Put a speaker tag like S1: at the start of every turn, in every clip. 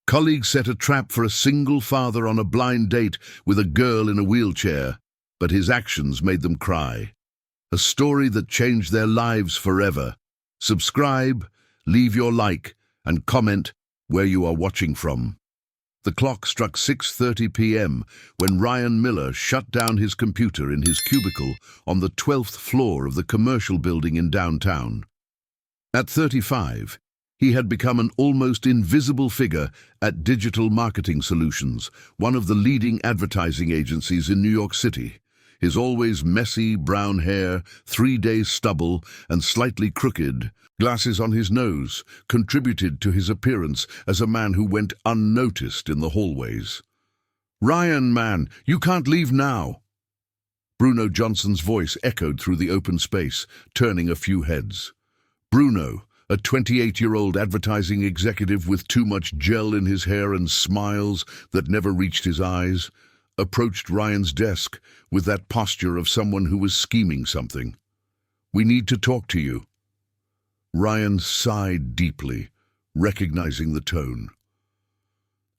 S1: Colleagues set a trap for a single father on a blind date with a girl in a wheelchair, but his actions made them cry. A story that changed their lives forever. Subscribe, leave your like, and comment where you are watching from. The clock struck 6:30 p.m. when Ryan Miller shut down his computer in his cubicle on the 12th floor of the commercial building in downtown. At 35, he had become an almost invisible figure at Digital Marketing Solutions, one of the leading advertising agencies in New York City. His always messy brown hair, 3-day stubble, and slightly crooked glasses on his nose contributed to his appearance as a man who went unnoticed in the hallways. "Ryan, man, you can't leave now." Bruno Johnson's voice echoed through the open space, turning a few heads. Bruno, a 28-year-old advertising executive with too much gel in his hair and smiles that never reached his eyes, approached Ryan's desk with that posture of someone who was scheming something. "We need to talk to you." Ryan sighed deeply, recognizing the tone.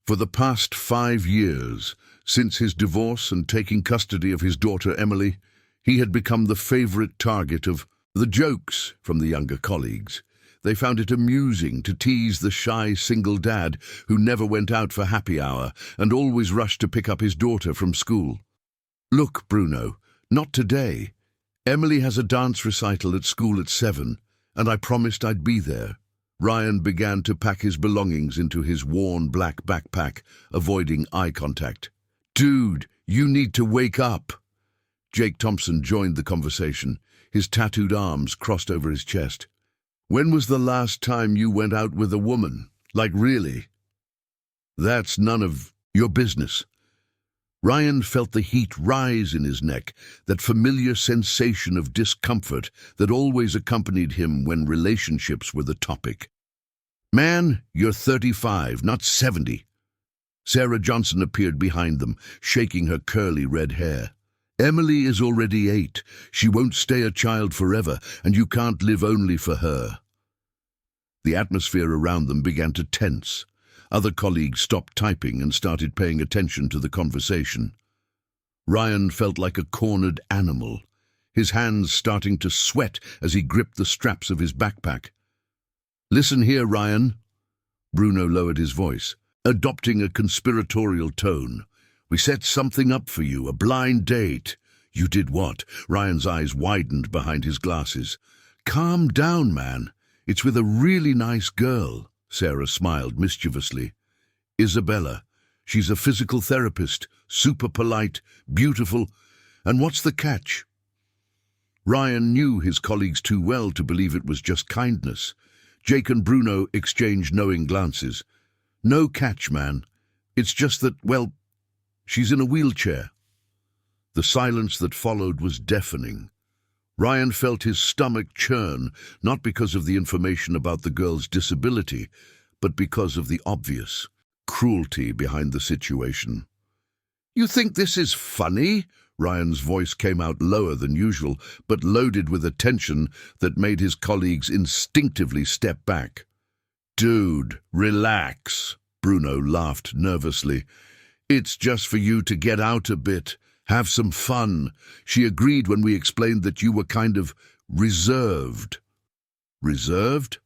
S1: For the past 5 years, since his divorce and taking custody of his daughter Emily, he had become the favorite target of the jokes from the younger colleagues. They found it amusing to tease the shy single dad who never went out for happy hour and always rushed to pick up his daughter from school. "Look, Bruno, not today. Emily has a dance recital at school at 7, and I promised I'd be there." Ryan began to pack his belongings into his worn black backpack, avoiding eye contact. "Dude, you need to wake up." Jake Thompson joined the conversation, his tattooed arms crossed over his chest. "When was the last time you went out with a woman? Like, really?" "That's none of your business." Ryan felt the heat rise in his neck, that familiar sensation of discomfort that always accompanied him when relationships were the topic. "Man, you're 35, not 70. Sarah Johnson appeared behind them, shaking her curly red hair. "Emily is already 8. She won't stay a child forever, and you can't live only for her." The atmosphere around them began to tense. Other colleagues stopped typing and started paying attention to the conversation. Ryan felt like a cornered animal, his hands starting to sweat as he gripped the straps of his backpack. "Listen here, Ryan." Bruno lowered his voice, adopting a conspiratorial tone. "We set something up for you, a blind date." "You did what?" Ryan's eyes widened behind his glasses. "Calm down, man. It's with a really nice girl." Sarah smiled mischievously. "Isabella. She's a physical therapist, super polite, beautiful. And what's the catch?" Ryan knew his colleagues too well to believe it was just kindness. Jake and Bruno exchanged knowing glances. "No catch, man. It's just that, well, she's in a wheelchair." The silence that followed was deafening. Ryan felt his stomach churn, not because of the information about the girl's disability, but because of the obvious cruelty behind the situation. "You think this is funny?" Ryan's voice came out lower than usual, but loaded with a tension that made his colleagues instinctively step back. "Dude, relax." Bruno laughed nervously. "It's just for you to get out a bit. Have some fun. She agreed when we explained that you were kind of reserved." "Reserved?"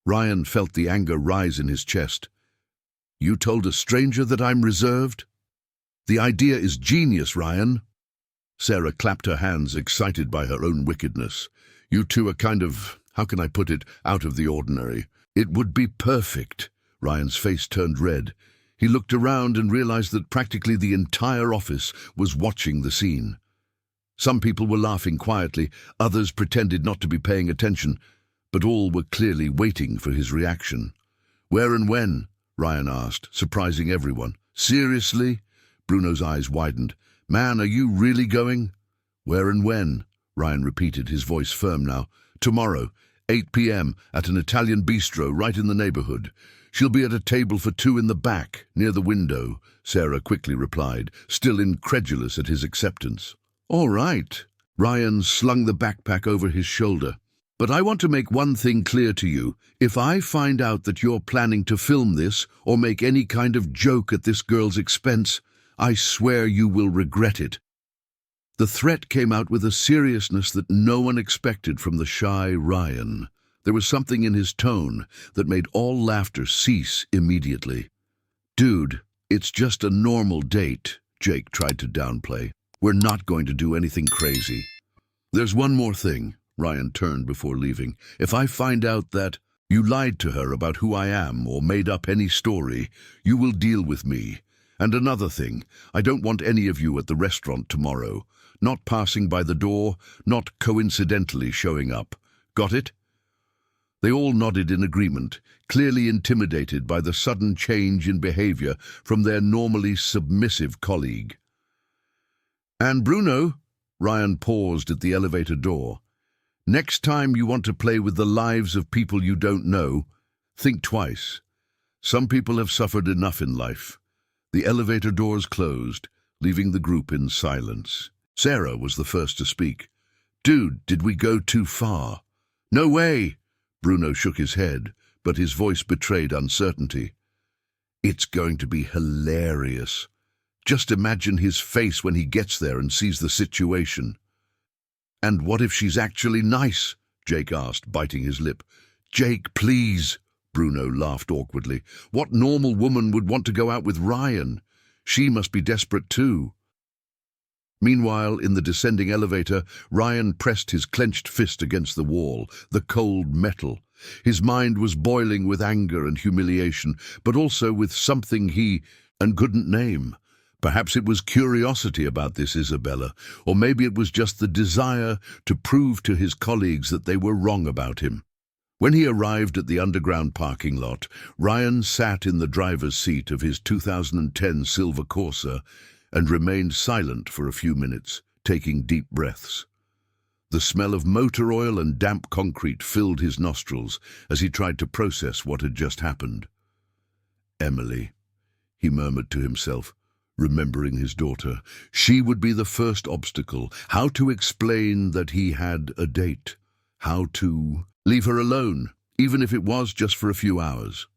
S1: Ryan felt the anger rise in his chest. "You told a stranger that I'm reserved? The idea is genius, Ryan." Sarah clapped her hands, excited by her own wickedness. "You two are kind of, how can I put it, out of the ordinary. It would be perfect." Ryan's face turned red. He looked around and realized that practically the entire office was watching the scene. Some people were laughing quietly, others pretended not to be paying attention, but all were clearly waiting for his reaction. "Where and when?" Ryan asked, surprising everyone. "Seriously?" Bruno's eyes widened. "Man, are you really going?" "Where and when?" Ryan repeated, his voice firm now. "Tomorrow, 8 p.m. at an Italian bistro right in the neighborhood. She'll be at a table for 2 in the back, near the window," Sarah quickly replied, still incredulous at his acceptance. "All right." Ryan slung the backpack over his shoulder. But I want to make one thing clear to you. If I find out that you're planning to film this or make any kind of joke at this girl's expense, I swear you will regret it." The threat came out with a seriousness that no one expected from the shy Ryan. There was something in his tone that made all laughter cease immediately. "Dude, it's just a normal date," Jake tried to downplay. "We're not going to do anything crazy." "There's one more thing," Ryan turned before leaving. "If I find out that you lied to her about who I am or made up any story, you will deal with me. And another thing, I don't want any of you at the restaurant tomorrow. Not passing by the door, not coincidentally showing up. Got it?" They all nodded in agreement, clearly intimidated by the sudden change in behavior from their normally submissive colleague. "And Bruno," Ryan paused at the elevator door, "next time you want to play with the lives of people you don't know, think twice. Some people have suffered enough in life." The elevator doors closed, leaving the group in silence. Sarah was the first to speak. "Dude, did we go too far?" "No way!" Bruno shook his head, but his voice betrayed uncertainty. "It's going to be hilarious. Just imagine his face when he gets there and sees the situation." "And what if she's actually nice?" Jake asked, biting his lip. "Jake, please!" Bruno laughed awkwardly. "What normal woman would want to go out with Ryan? She must be desperate too." Meanwhile, in the descending elevator, Ryan pressed his clenched fist against the wall, the cold metal. His mind was boiling with anger and humiliation, but also with something he couldn't name. Perhaps it was curiosity about this Isabella, or maybe it was just the desire to prove to his colleagues that they were wrong about him. When he arrived at the underground parking lot, Ryan sat in the driver's seat of his 2010 Silver Corsa and remained silent for a few minutes, taking deep breaths. The smell of motor oil and damp concrete filled his nostrils as he tried to process what had just happened. "Emily," he murmured to himself, remembering his daughter. She would be the first obstacle. How to explain that he had a date? How to leave her alone, even if it was just for a few hours?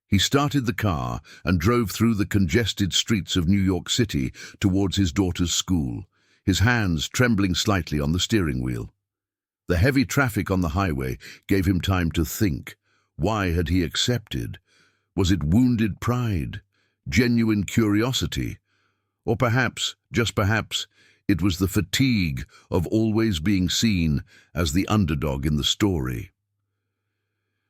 S1: He started the car and drove through the congested streets of New York City towards his daughter's school, his hands trembling slightly on the steering wheel. The heavy traffic on the highway gave him time to think. Why had he accepted? Was it wounded pride? Genuine curiosity? Or perhaps, just perhaps, it was the fatigue of always being seen as the underdog in the story.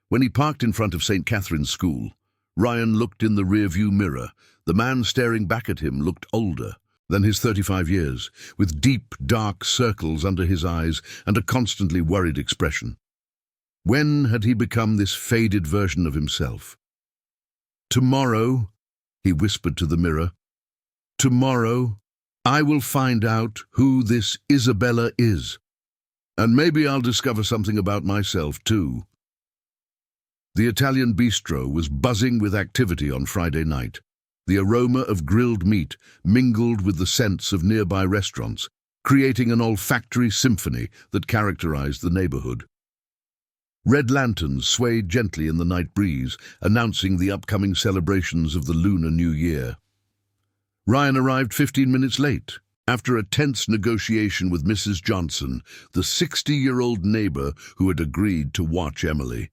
S1: When he parked in front of St. Catherine's School, Ryan looked in the rearview mirror. The man staring back at him looked older than his 35 years, with deep, dark circles under his eyes and a constantly worried expression. When had he become this faded version of himself? "Tomorrow," he whispered to the mirror, "tomorrow, I will find out who this Isabella is. And maybe I'll discover something about myself, too." The Italian bistro was buzzing with activity on Friday night. The aroma of grilled meat mingled with the scents of nearby restaurants, creating an olfactory symphony that characterized the neighborhood. Red lanterns swayed gently in the night breeze, announcing the upcoming celebrations of the Lunar New Year. Ryan arrived 15 minutes late. After a tense negotiation with Mrs. Johnson, the 60-year-old neighbor who had agreed to watch Emily.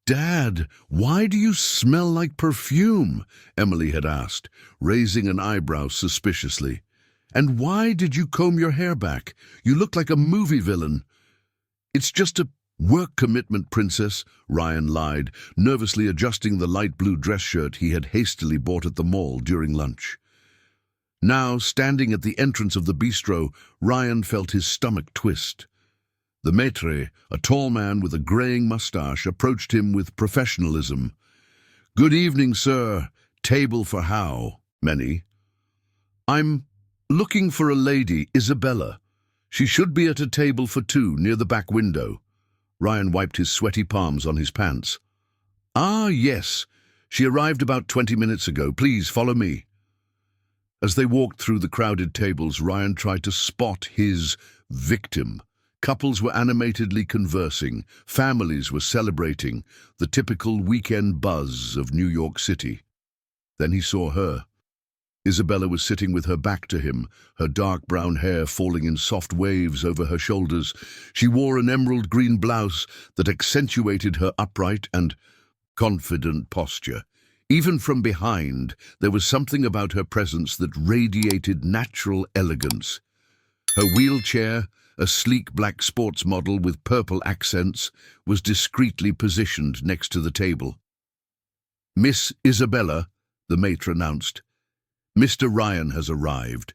S1: "Dad, why do you smell like perfume?" Emily had asked, raising an eyebrow suspiciously. "And why did you comb your hair back? You look like a movie villain." "It's just a work commitment, Princess," Ryan lied, nervously adjusting the light blue dress shirt he had hastily bought at the mall during lunch. Now, standing at the entrance of the bistro, Ryan felt his stomach twist. The maître, a tall man with a graying mustache, approached him with professionalism. "Good evening, sir. Table for how many?" "I'm looking for a lady, Isabella. She should be at a table for two near the back window." Ryan wiped his sweaty palms on his pants. "Ah, yes. She arrived about 20 minutes ago. Please follow me." As they walked through the crowded tables, Ryan tried to spot his victim. Couples were animatedly conversing, families were celebrating, the typical weekend buzz of New York City. Then he saw her. Isabella was sitting with her back to him, her dark brown hair falling in soft waves over her shoulders. She wore an emerald green blouse that accentuated her upright and confident posture. Even from behind, there was something about her presence that radiated natural elegance. Her wheelchair, a sleek black sports model with purple accents, was discreetly positioned next to the table. "Miss Isabella," the maitre announced, "Mr. Ryan has arrived."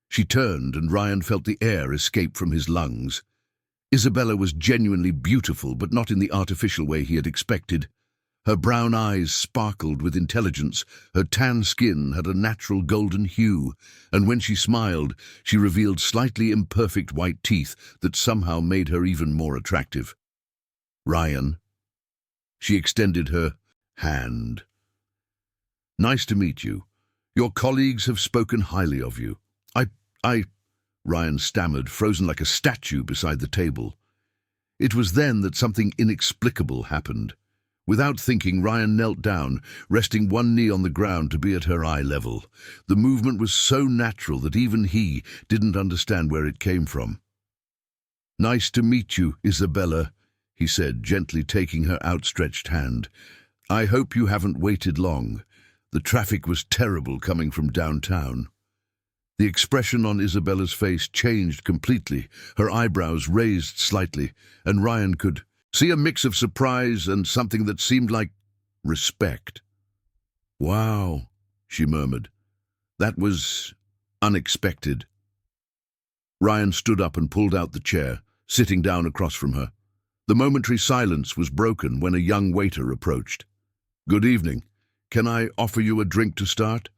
S1: She turned, and Ryan felt the air escape from his lungs. Isabella was genuinely beautiful, but not in the artificial way he had expected. Her brown eyes sparkled with intelligence, her tan skin had a natural golden hue, and when she smiled, she revealed slightly imperfect white teeth that somehow made her even more attractive. "Ryan." She extended her hand. "Nice to meet you. Your colleagues have spoken highly of you." I, Ryan stammered, frozen like a statue beside the table. It was then that something inexplicable happened. Without thinking, Ryan knelt down, resting one knee on the ground to be at her eye level. The movement was so natural that even he didn't understand where it came from. "Nice to meet you, Isabella," he said, gently taking her outstretched hand. "I hope you haven't waited long. The traffic was terrible coming from downtown." The expression on Isabella's face changed completely, her eyebrows raised slightly, and Ryan could see a mix of surprise and something that seemed like respect. "Wow," she murmured. "That was unexpected." Ryan stood up and pulled out the chair, sitting down across from her. The momentary silence was broken when a young waiter approached. "Good evening. Can I offer you a drink to start?"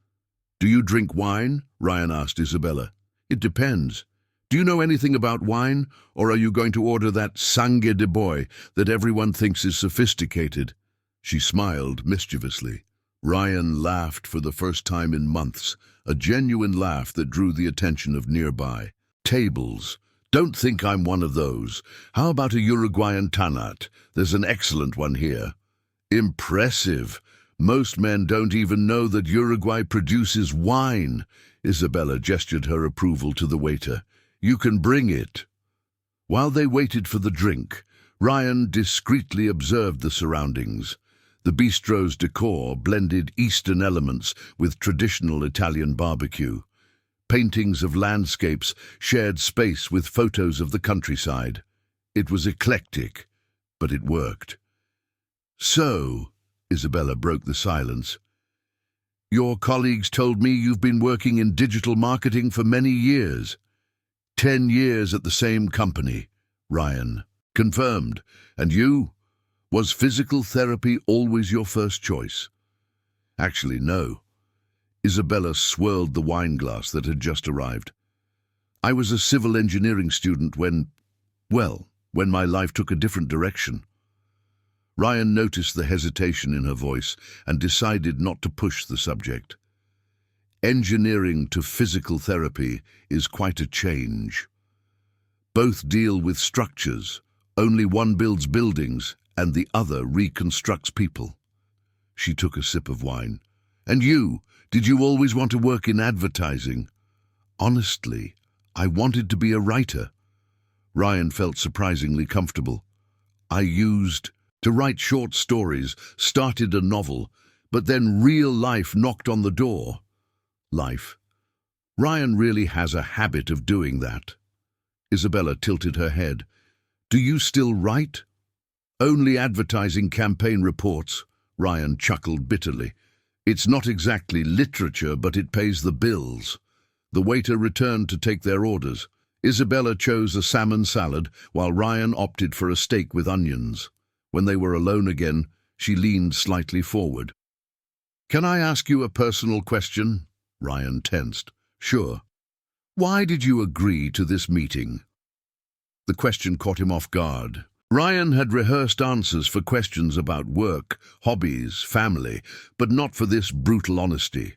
S1: "Do you drink wine?" Ryan asked Isabella. "It depends. Do you know anything about wine, or are you going to order that sangue de boy that everyone thinks is sophisticated?" She smiled mischievously. Ryan laughed for the first time in months, a genuine laugh that drew the attention of nearby tables. "Don't think I'm one of those. How about a Uruguayan Tanat? There's an excellent one here." "Impressive. Most men don't even know that Uruguay produces wine." Isabella gestured her approval to the waiter. "You can bring it." While they waited for the drink, Ryan discreetly observed the surroundings. The bistro's decor blended Eastern elements with traditional Italian barbecue. Paintings of landscapes shared space with photos of the countryside. It was eclectic, but it worked. "So," Isabella broke the silence, "your colleagues told me you've been working in digital marketing for many years." 10 years at the same company," Ryan confirmed. "And you? Was physical therapy always your first choice?" "Actually, no." Isabella swirled the wine glass that had just arrived. "I was a civil engineering student when my life took a different direction." Ryan noticed the hesitation in her voice and decided not to push the subject. Engineering to physical therapy is quite a change. Both deal with structures. Only one builds buildings and the other reconstructs people. She took a sip of wine. "And you? Did you always want to work in advertising?" "Honestly, I wanted to be a writer." Ryan felt surprisingly comfortable. "I used to write short stories, started a novel, but then real life knocked on the door." Life. Ryan really has a habit of doing that. Isabella tilted her head. "Do you still write?" "Only advertising campaign reports," Ryan chuckled bitterly. "It's not exactly literature, but it pays the bills." The waiter returned to take their orders. Isabella chose a salmon salad, while Ryan opted for a steak with onions. When they were alone again, she leaned slightly forward. "Can I ask you a personal question?" Ryan tensed. "Sure." "Why did you agree to this meeting?" The question caught him off guard. Ryan had rehearsed answers for questions about work, hobbies, family, but not for this brutal honesty.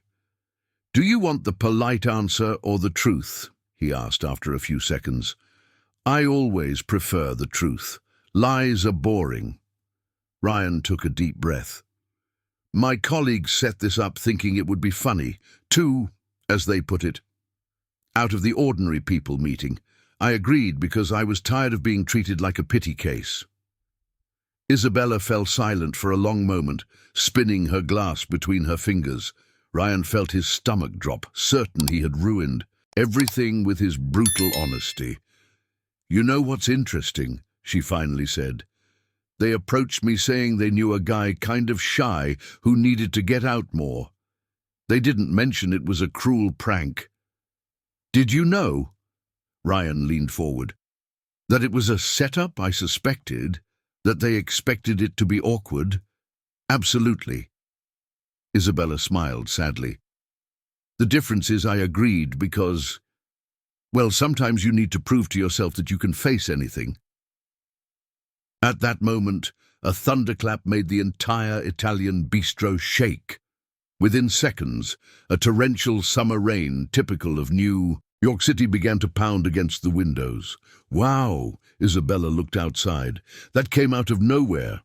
S1: "Do you want the polite answer or the truth?" he asked after a few seconds. I always prefer the truth. Lies are boring. Ryan took a deep breath. My colleagues set this up thinking it would be funny. Too, as they put it, out of the ordinary people meeting. I agreed because I was tired of being treated like a pity case. Isabella fell silent for a long moment, spinning her glass between her fingers. Ryan felt his stomach drop, certain he had ruined everything with his brutal honesty. You know what's interesting, she finally said. They approached me saying they knew a guy kind of shy who needed to get out more. They didn't mention it was a cruel prank. Did you know? Ryan leaned forward. That it was a setup, I suspected. That they expected it to be awkward. Absolutely. Isabella smiled sadly. The difference is I agreed because, well, sometimes you need to prove to yourself that you can face anything. At that moment, a thunderclap made the entire Italian bistro shake. Within seconds, a torrential summer rain, typical of New York City, began to pound against the windows. Wow, Isabella looked outside. That came out of nowhere.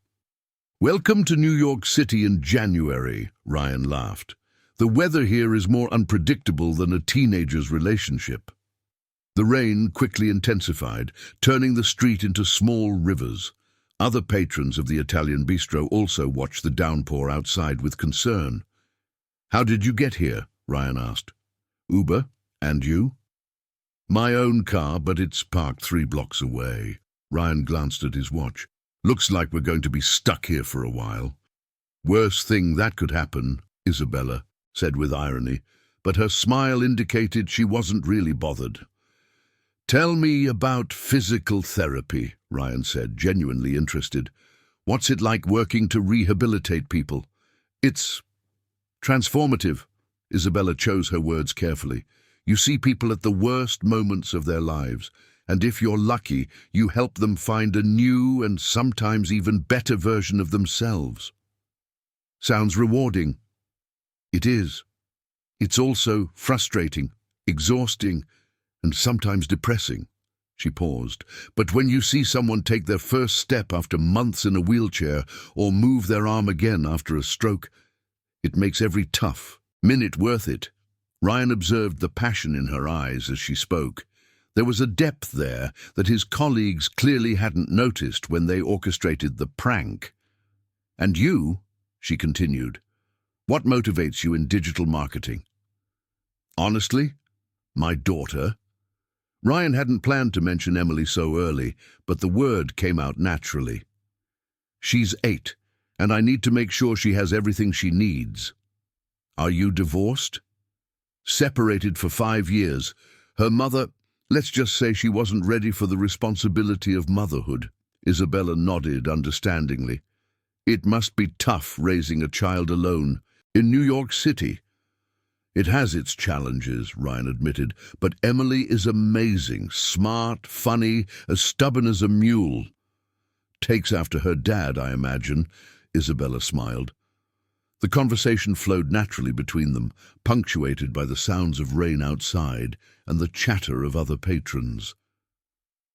S1: Welcome to New York City in January, Ryan laughed. The weather here is more unpredictable than a teenager's relationship. The rain quickly intensified, turning the street into small rivers. Other patrons of the Italian bistro also watched the downpour outside with concern. How did you get here? Ryan asked. Uber? And you? My own car, but it's parked 3 blocks away. Ryan glanced at his watch. Looks like we're going to be stuck here for a while. Worst thing that could happen, Isabella said with irony, but her smile indicated she wasn't really bothered. Tell me about physical therapy, Ryan said, genuinely interested. What's it like working to rehabilitate people? It's transformative. Isabella chose her words carefully. You see people at the worst moments of their lives, and if you're lucky, you help them find a new and sometimes even better version of themselves. Sounds rewarding. It is. It's also frustrating, exhausting, and sometimes depressing. She paused. But when you see someone take their first step after months in a wheelchair or move their arm again after a stroke, it makes every tough minute worth it. Ryan observed the passion in her eyes as she spoke. There was a depth there that his colleagues clearly hadn't noticed when they orchestrated the prank. And you, she continued, what motivates you in digital marketing? Honestly, my daughter. Ryan hadn't planned to mention Emily so early, but the word came out naturally. She's 8, and I need to make sure she has everything she needs. Are you divorced? Separated for 5 years. Her mother, let's just say she wasn't ready for the responsibility of motherhood. Isabella nodded understandingly. It must be tough raising a child alone in New York City. It has its challenges, Ryan admitted, but Emily is amazing, smart, funny, as stubborn as a mule. Takes after her dad, I imagine, Isabella smiled. The conversation flowed naturally between them, punctuated by the sounds of rain outside and the chatter of other patrons.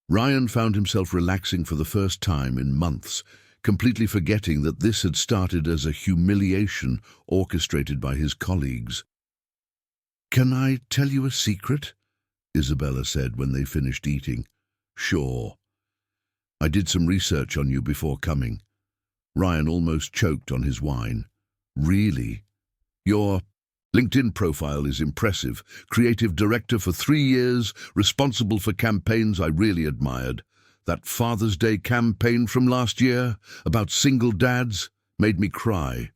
S1: Ryan found himself relaxing for the first time in months, completely forgetting that this had started as a humiliation orchestrated by his colleagues. Can I tell you a secret? Isabella said when they finished eating. Sure. I did some research on you before coming. Ryan almost choked on his wine. Really? Your LinkedIn profile is impressive. Creative director for 3 years, responsible for campaigns I really admired. That Father's Day campaign from last year, about single dads, made me cry.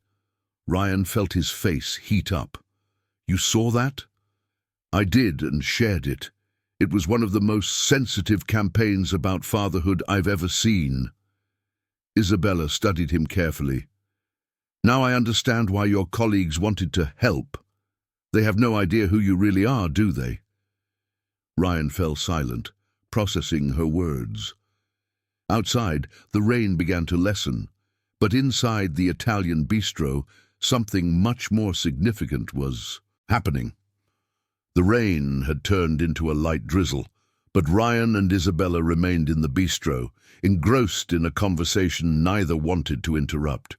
S1: Ryan felt his face heat up. You saw that? I did and shared it. It was one of the most sensitive campaigns about fatherhood I've ever seen. Isabella studied him carefully. Now I understand why your colleagues wanted to help. They have no idea who you really are, do they? Ryan fell silent, processing her words. Outside, the rain began to lessen, but inside the Italian bistro, something much more significant was happening. The rain had turned into a light drizzle, But Ryan and Isabella remained in the bistro, engrossed in a conversation neither wanted to interrupt.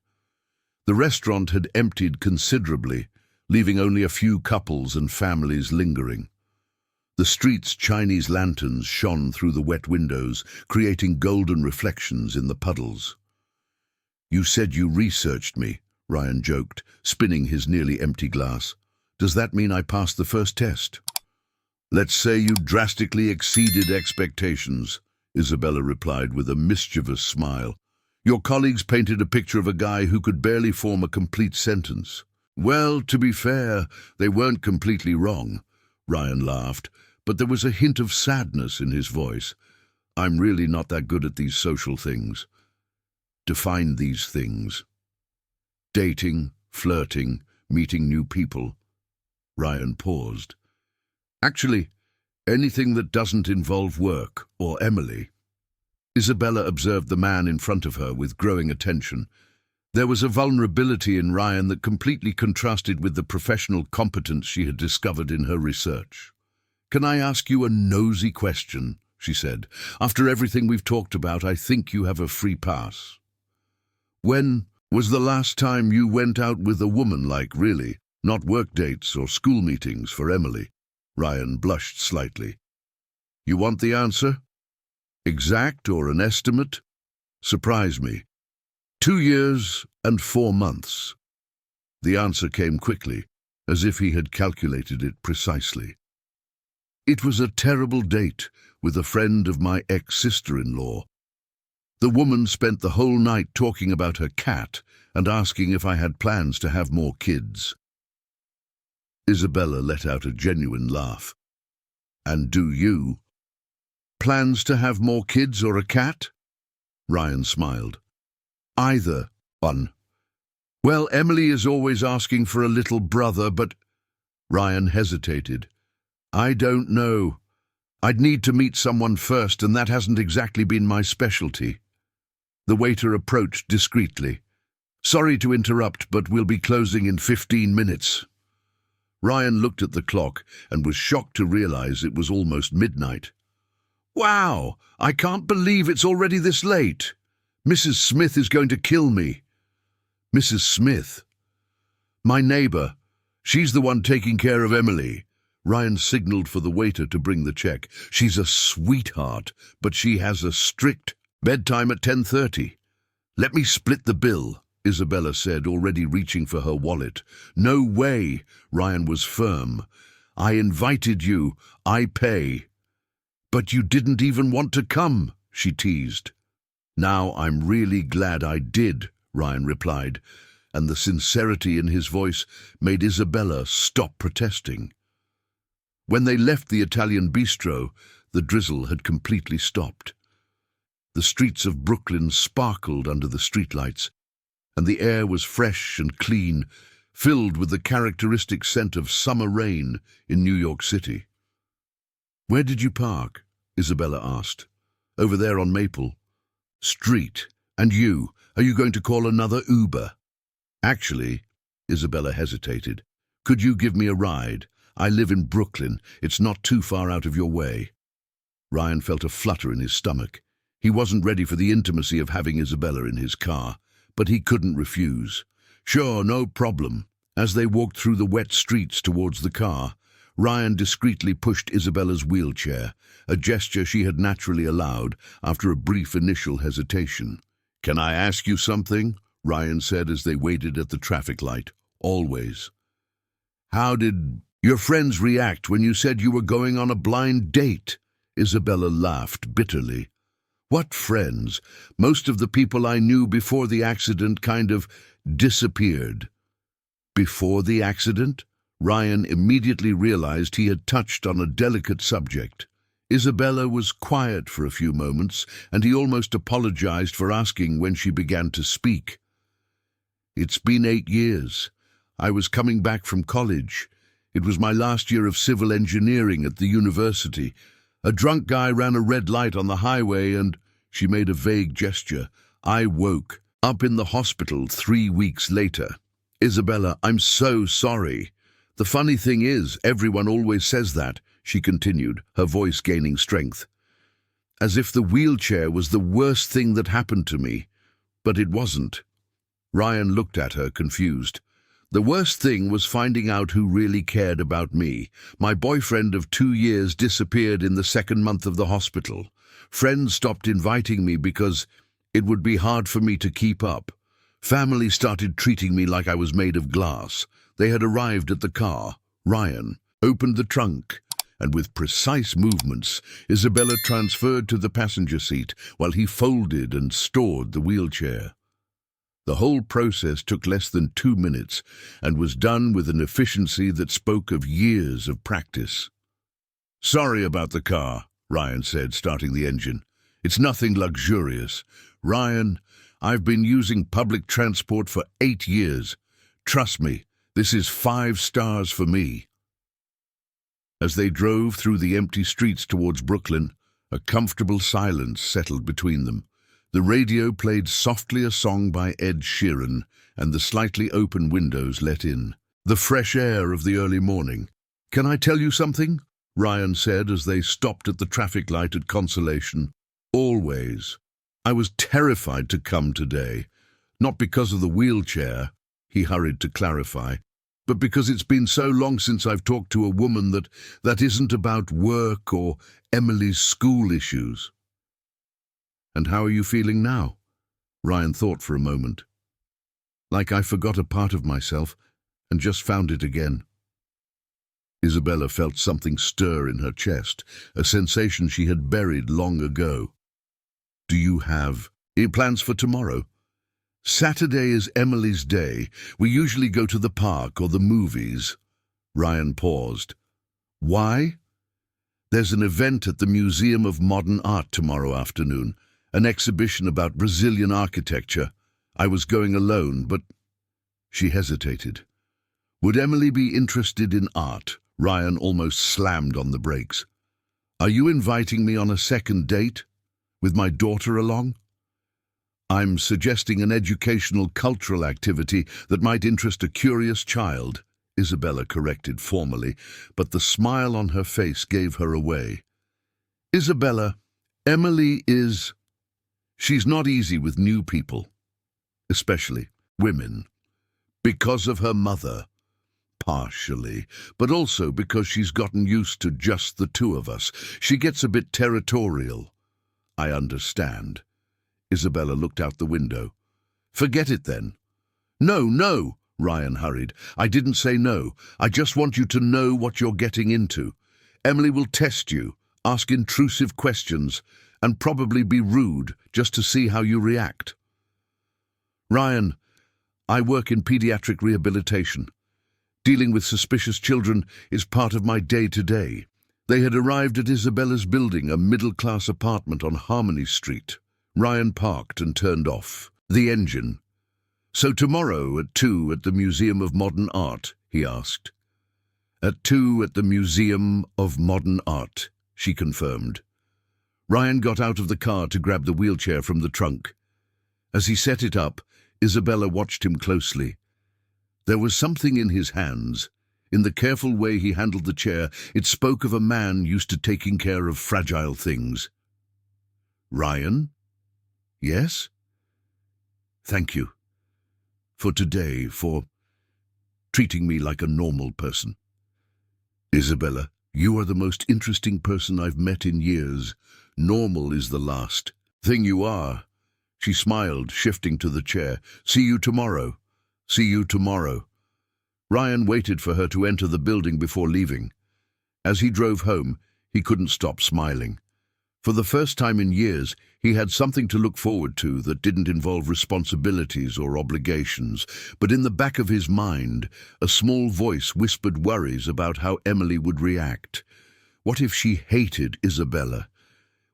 S1: The restaurant had emptied considerably, leaving only a few couples and families lingering. The street's Chinese lanterns shone through the wet windows, creating golden reflections in the puddles. "You said you researched me," Ryan joked, spinning his nearly empty glass. "Does that mean I passed the first test?" "Let's say you drastically exceeded expectations," Isabella replied with a mischievous smile. "Your colleagues painted a picture of a guy who could barely form a complete sentence." "Well, to be fair, they weren't completely wrong," Ryan laughed, but there was a hint of sadness in his voice. "I'm really not that good at these social things." "Define these things." "Dating, flirting, meeting new people." Ryan paused. "Actually, anything that doesn't involve work or Emily." Isabella observed the man in front of her with growing attention. There was a vulnerability in Ryan that completely contrasted with the professional competence she had discovered in her research. "Can I ask you a nosy question?" she said. "After everything we've talked about, I think you have a free pass. When was the last time you went out with a woman, like really, not work dates or school meetings for Emily?" Ryan blushed slightly. "You want the answer? Exact or an estimate? Surprise me." 2 years and 4 months. The answer came quickly, as if he had calculated it precisely. "It was a terrible date with a friend of my ex-sister-in-law. The woman spent the whole night talking about her cat and asking if I had plans to have more kids." Isabella let out a genuine laugh. "And do you? Plans to have more kids or a cat?" Ryan smiled. "Either one. Well, Emily is always asking for a little brother, but—" Ryan hesitated. "I don't know. I'd need to meet someone first, and that hasn't exactly been my specialty." The waiter approached discreetly. "Sorry to interrupt, but we'll be closing in 15 minutes. Ryan looked at the clock and was shocked to realize it was almost midnight. "Wow, I can't believe it's already this late. Mrs. Smith is going to kill me." "Mrs. Smith?" "My neighbor. She's the one taking care of Emily." Ryan signaled for the waiter to bring the check. "She's a sweetheart, but she has a strict bedtime at 10:30. "Let me split the bill," Isabella said, already reaching for her wallet. "No way," Ryan was firm. "I invited you. I pay." "But you didn't even want to come," she teased. "Now I'm really glad I did," Ryan replied, and the sincerity in his voice made Isabella stop protesting. When they left the Italian bistro, the drizzle had completely stopped. The streets of Brooklyn sparkled under the streetlights, and the air was fresh and clean, filled with the characteristic scent of summer rain in New York City. "Where did you park?" Isabella asked. "Over there on Maple Street. And you, are you going to call another Uber?" "Actually," Isabella hesitated, "could you give me a ride? I live in Brooklyn. It's not too far out of your way." Ryan felt a flutter in his stomach. He wasn't ready for the intimacy of having Isabella in his car, but he couldn't refuse. "Sure, no problem." As they walked through the wet streets towards the car, Ryan discreetly pushed Isabella's wheelchair, a gesture she had naturally allowed after a brief initial hesitation. "Can I ask you something?" Ryan said as they waited at the traffic light. "Always." "How did your friends react when you said you were going on a blind date?" Isabella laughed bitterly. "What friends? Most of the people I knew before the accident kind of disappeared." Before the accident? Ryan immediately realized he had touched on a delicate subject. Isabella was quiet for a few moments, and he almost apologized for asking when she began to speak. "It's been 8 years. I was coming back from college. It was my last year of civil engineering at the university. A drunk guy ran a red light on the highway and—" She made a vague gesture. "I woke up in the hospital 3 weeks later." "Isabella, I'm so sorry. The funny thing is, everyone always says that. she continued, her voice gaining strength. As if the wheelchair was the worst thing that happened to me. But it wasn't. Ryan looked at her, confused. The worst thing was finding out who really cared about me. My boyfriend of 2 years disappeared in the second month of the hospital. Friends stopped inviting me because it would be hard for me to keep up. Family started treating me like I was made of glass. They had arrived at the car. Ryan opened the trunk, and with precise movements, Isabella transferred to the passenger seat while he folded and stored the wheelchair. The whole process took less than 2 minutes and was done with an efficiency that spoke of years of practice. "Sorry about the car," Ryan said, starting the engine. "It's nothing luxurious. Ryan, I've been using public transport for 8 years. Trust me, this is 5 stars for me." As they drove through the empty streets towards Brooklyn, a comfortable silence settled between them. The radio played softly a song by Ed Sheeran, and the slightly open windows let in the fresh air of the early morning. "Can I tell you something?" Ryan said as they stopped at the traffic light at Consolation. "Always. I was terrified to come today. Not because of the wheelchair," he hurried to clarify, "but because it's been so long since I've talked to a woman that isn't about work or Emily's school issues." "And how are you feeling now?" Ryan thought for a moment. "Like I forgot a part of myself and just found it again." Isabella felt something stir in her chest, a sensation she had buried long ago. "Do you have plans for tomorrow?" "Saturday is Emily's day. We usually go to the park or the movies." Ryan paused. "Why?" "There's an event at the Museum of Modern Art tomorrow afternoon. An exhibition about Brazilian architecture. I was going alone, but—" She hesitated. "Would Emily be interested in art?" Ryan almost slammed on the brakes. "Are you inviting me on a second date? With my daughter along?" "I'm suggesting an educational, cultural activity that might interest a curious child," Isabella corrected formally, but the smile on her face gave her away. "Isabella, Emily is... She's not easy with new people, especially women, because of her mother. Partially, but also because she's gotten used to just the two of us. She gets a bit territorial." "I understand." Isabella looked out the window. "Forget it then." No, Ryan hurried. "I didn't say no. I just want you to know what you're getting into. Emily will test you, ask intrusive questions, and probably be rude just to see how you react." "Ryan, I work in pediatric rehabilitation. Dealing with suspicious children is part of my day-to-day." They had arrived at Isabella's building, a middle-class apartment on Harmony Street. Ryan parked and turned off the engine. "So tomorrow at 2 at the Museum of Modern Art?" he asked. "At 2 at the Museum of Modern Art," she confirmed. Ryan got out of the car to grab the wheelchair from the trunk. As he set it up, Isabella watched him closely. There was something in his hands. In the careful way he handled the chair, it spoke of a man used to taking care of fragile things. "Ryan?" "Yes?" "Thank you. For today, for treating me like a normal person." "Isabella, you are the most interesting person I've met in years. Normal is the last thing you are." She smiled, shifting to the chair. "See you tomorrow." "See you tomorrow." Ryan waited for her to enter the building before leaving. As he drove home, he couldn't stop smiling. For the first time in years, he had something to look forward to that didn't involve responsibilities or obligations. But in the back of his mind, a small voice whispered worries about how Emily would react. What if she hated Isabella?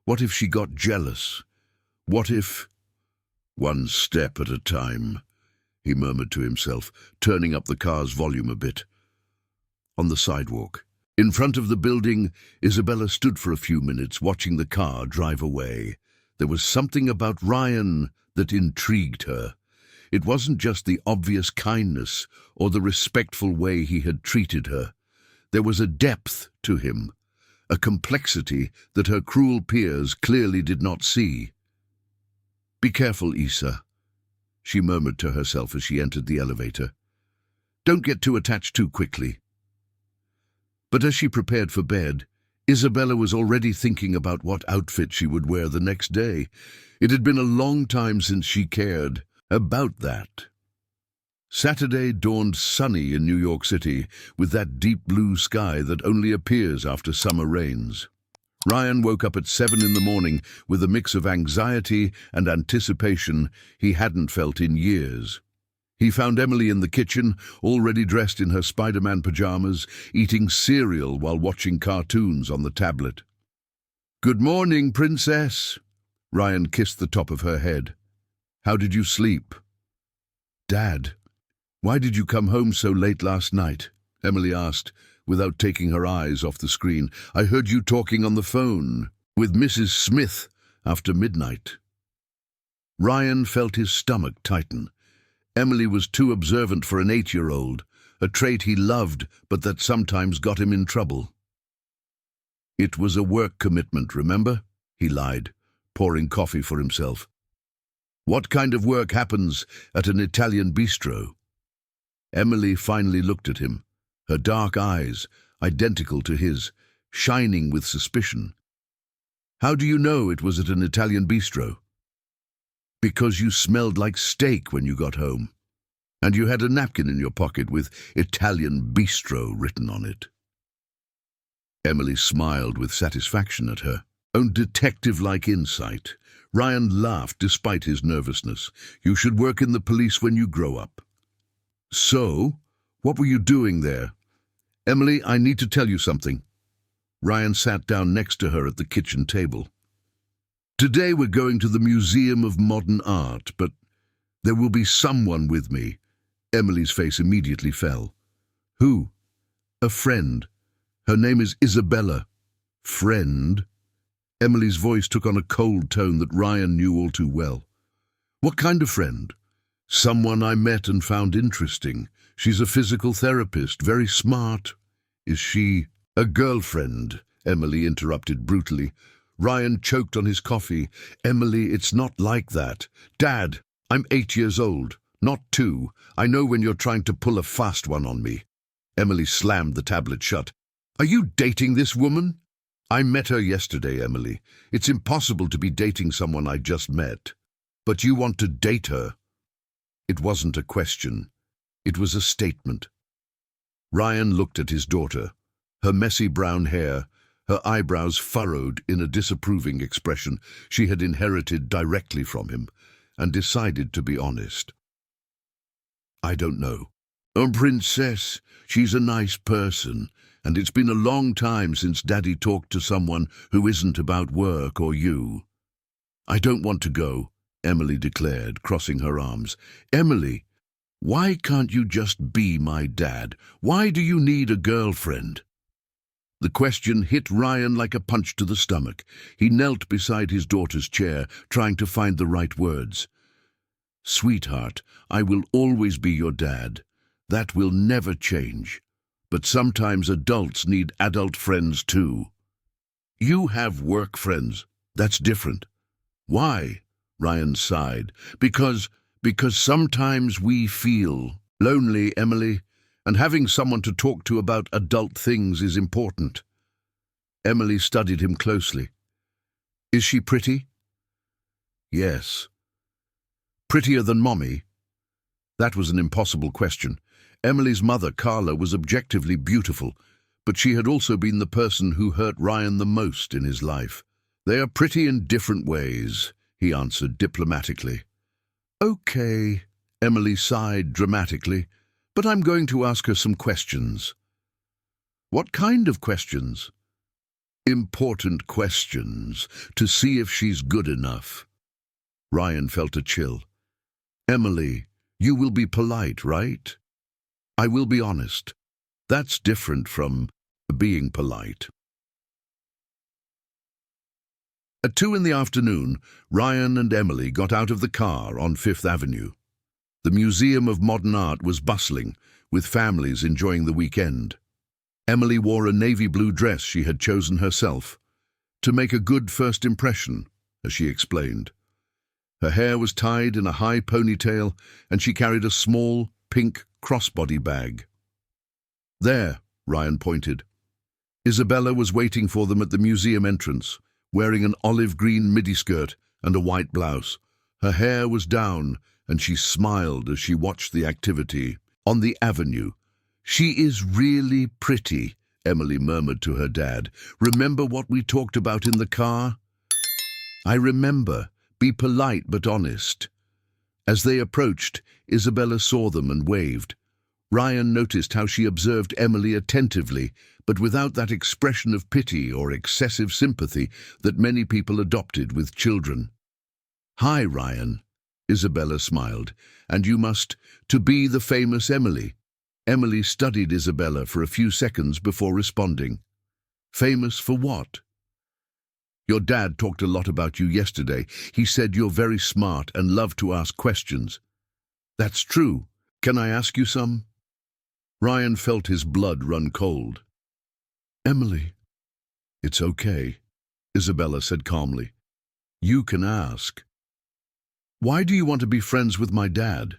S1: What if she got jealous? What if... "One step at a time," he murmured to himself, turning up the car's volume a bit. On the sidewalk, in front of the building, Isabella stood for a few minutes watching the car drive away. There was something about Ryan that intrigued her. It wasn't just the obvious kindness or the respectful way he had treated her. There was a depth to him, a complexity that her cruel peers clearly did not see. "Be careful, Issa," she murmured to herself as she entered the elevator. "Don't get too attached too quickly." But as she prepared for bed, Isabella was already thinking about what outfit she would wear the next day. It had been a long time since she cared about that. Saturday dawned sunny in New York City, with that deep blue sky that only appears after summer rains. Ryan woke up at 7 in the morning with a mix of anxiety and anticipation he hadn't felt in years. He found Emily in the kitchen, already dressed in her Spider-Man pajamas, eating cereal while watching cartoons on the tablet. "Good morning, Princess." Ryan kissed the top of her head. "How did you sleep?" "Dad, why did you come home so late last night?" Emily asked, without taking her eyes off the screen. "I heard you talking on the phone with Mrs. Smith after midnight." Ryan felt his stomach tighten. Emily was too observant for an 8-year-old, a trait he loved but that sometimes got him in trouble. "It was a work commitment, remember?" he lied, pouring coffee for himself. "What kind of work happens at an Italian bistro?" Emily finally looked at him, her dark eyes, identical to his, shining with suspicion. "How do you know it was at an Italian bistro?" "Because you smelled like steak when you got home. And you had a napkin in your pocket with Italian bistro written on it." Emily smiled with satisfaction at her own detective-like insight. Ryan laughed despite his nervousness. "You should work in the police when you grow up." "So, what were you doing there?" "Emily, I need to tell you something." Ryan sat down next to her at the kitchen table. "Today we're going to the Museum of Modern Art, but there will be someone with me." Emily's face immediately fell. "Who?" "A friend. Her name is Isabella." "Friend?" Emily's voice took on a cold tone that Ryan knew all too well. "What kind of friend?" "Someone I met and found interesting. She's a physical therapist, very smart." "Is she—" "A girlfriend," Emily interrupted brutally. Ryan choked on his coffee. "Emily, it's not like that. Dad, I'm 8 years old, not 2. I know when you're trying to pull a fast one on me." Emily slammed the tablet shut. "Are you dating this woman?" "I met her yesterday, Emily. It's impossible to be dating someone I just met." "But you want to date her." It wasn't a question. It was a statement. Ryan looked at his daughter, her messy brown hair, her eyebrows furrowed in a disapproving expression she had inherited directly from him, and decided to be honest. "I don't know." "Oh, Princess, she's a nice person, and it's been a long time since Daddy talked to someone who isn't about work or you." "I don't want to go," Emily declared, crossing her arms. "Emily, why can't you just be my dad? Why do you need a girlfriend?" The question hit Ryan like a punch to the stomach. He knelt beside his daughter's chair, trying to find the right words. "Sweetheart, I will always be your dad. That will never change. But sometimes adults need adult friends too." "You have work friends. That's different." "Why?" Ryan sighed. Because sometimes we feel lonely, Emily. And having someone to talk to about adult things is important." Emily studied him closely. "Is she pretty?" "Yes." "Prettier than Mommy?" That was an impossible question. Emily's mother, Carla, was objectively beautiful, but she had also been the person who hurt Ryan the most in his life. "They are pretty in different ways," he answered diplomatically. "Okay," Emily sighed dramatically. "But I'm going to ask her some questions." "What kind of questions?" "Important questions, to see if she's good enough." Ryan felt a chill. "Emily, you will be polite, right?" "I will be honest. That's different from being polite." At 2 in the afternoon, Ryan and Emily got out of the car on 5th Avenue. The Museum of Modern Art was bustling, with families enjoying the weekend. Emily wore a navy blue dress she had chosen herself, to make a good first impression, as she explained. Her hair was tied in a high ponytail, and she carried a small, pink crossbody bag. "There," Ryan pointed. Isabella was waiting for them at the museum entrance, wearing an olive-green midi-skirt and a white blouse. Her hair was down, and she smiled as she watched the activity. On the avenue, "She is really pretty," Emily murmured to her dad. "Remember what we talked about in the car?" "I remember. Be polite but honest." As they approached, Isabella saw them and waved. Ryan noticed how she observed Emily attentively, but without that expression of pity or excessive sympathy that many people adopted with children. "Hi, Ryan," Isabella smiled. "And you must, to be the famous Emily." Emily studied Isabella for a few seconds before responding. "Famous for what?" "Your dad talked a lot about you yesterday. He said you're very smart and love to ask questions." "That's true. Can I ask you some?" Ryan felt his blood run cold. "Emily." "It's okay," Isabella said calmly. "You can ask." "Why do you want to be friends with my dad?"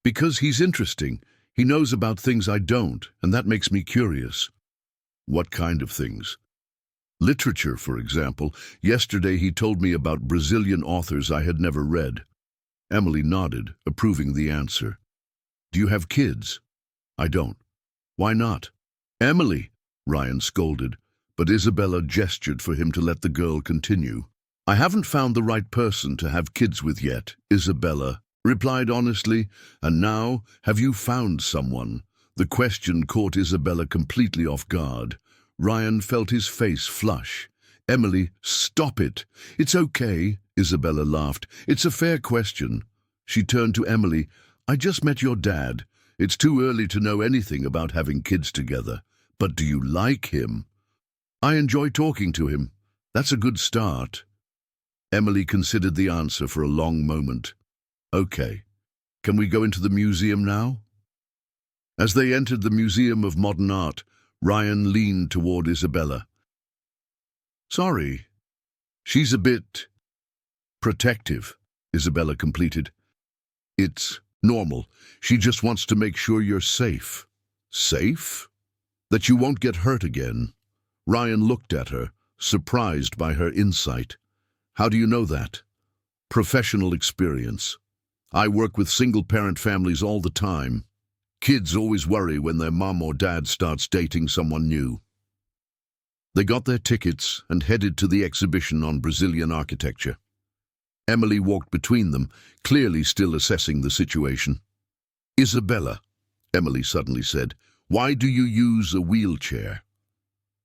S1: "Because he's interesting. He knows about things I don't, and that makes me curious." "What kind of things?" "Literature, for example. Yesterday he told me about Brazilian authors I had never read." Emily nodded, approving the answer. "Do you have kids?" "I don't." "Why not?" "Emily," Ryan scolded, but Isabella gestured for him to let the girl continue. "I haven't found the right person to have kids with yet," Isabella replied honestly. "And now, have you found someone?" The question caught Isabella completely off guard. Ryan felt his face flush. "Emily, stop it." "It's okay," Isabella laughed. "It's a fair question." She turned to Emily. "I just met your dad. It's too early to know anything about having kids together. But do you like him?" "I enjoy talking to him. That's a good start." Emily considered the answer for a long moment. "Okay. Can we go into the museum now?" As they entered the Museum of Modern Art, Ryan leaned toward Isabella. "Sorry. She's a bit protective," Isabella completed. "It's normal. She just wants to make sure you're safe." "Safe?" "That you won't get hurt again." Ryan looked at her, surprised by her insight. "How do you know that?" "Professional experience. I work with single-parent families all the time. Kids always worry when their mom or dad starts dating someone new." They got their tickets and headed to the exhibition on Brazilian architecture. Emily walked between them, clearly still assessing the situation. "Isabella," Emily suddenly said, "why do you use a wheelchair?"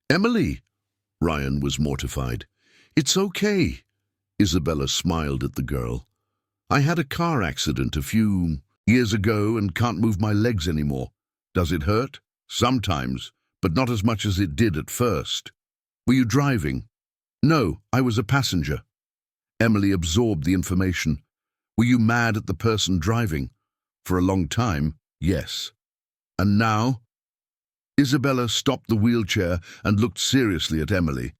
S1: "Emily!" Ryan was mortified. "It's okay." Isabella smiled at the girl. "I had a car accident a few years ago and can't move my legs anymore." "Does it hurt?" "Sometimes, but not as much as it did at first." "Were you driving?" "No, I was a passenger." Emily absorbed the information. "Were you mad at the person driving?" "For a long time, yes." "And now?" Isabella stopped the wheelchair and looked seriously at Emily.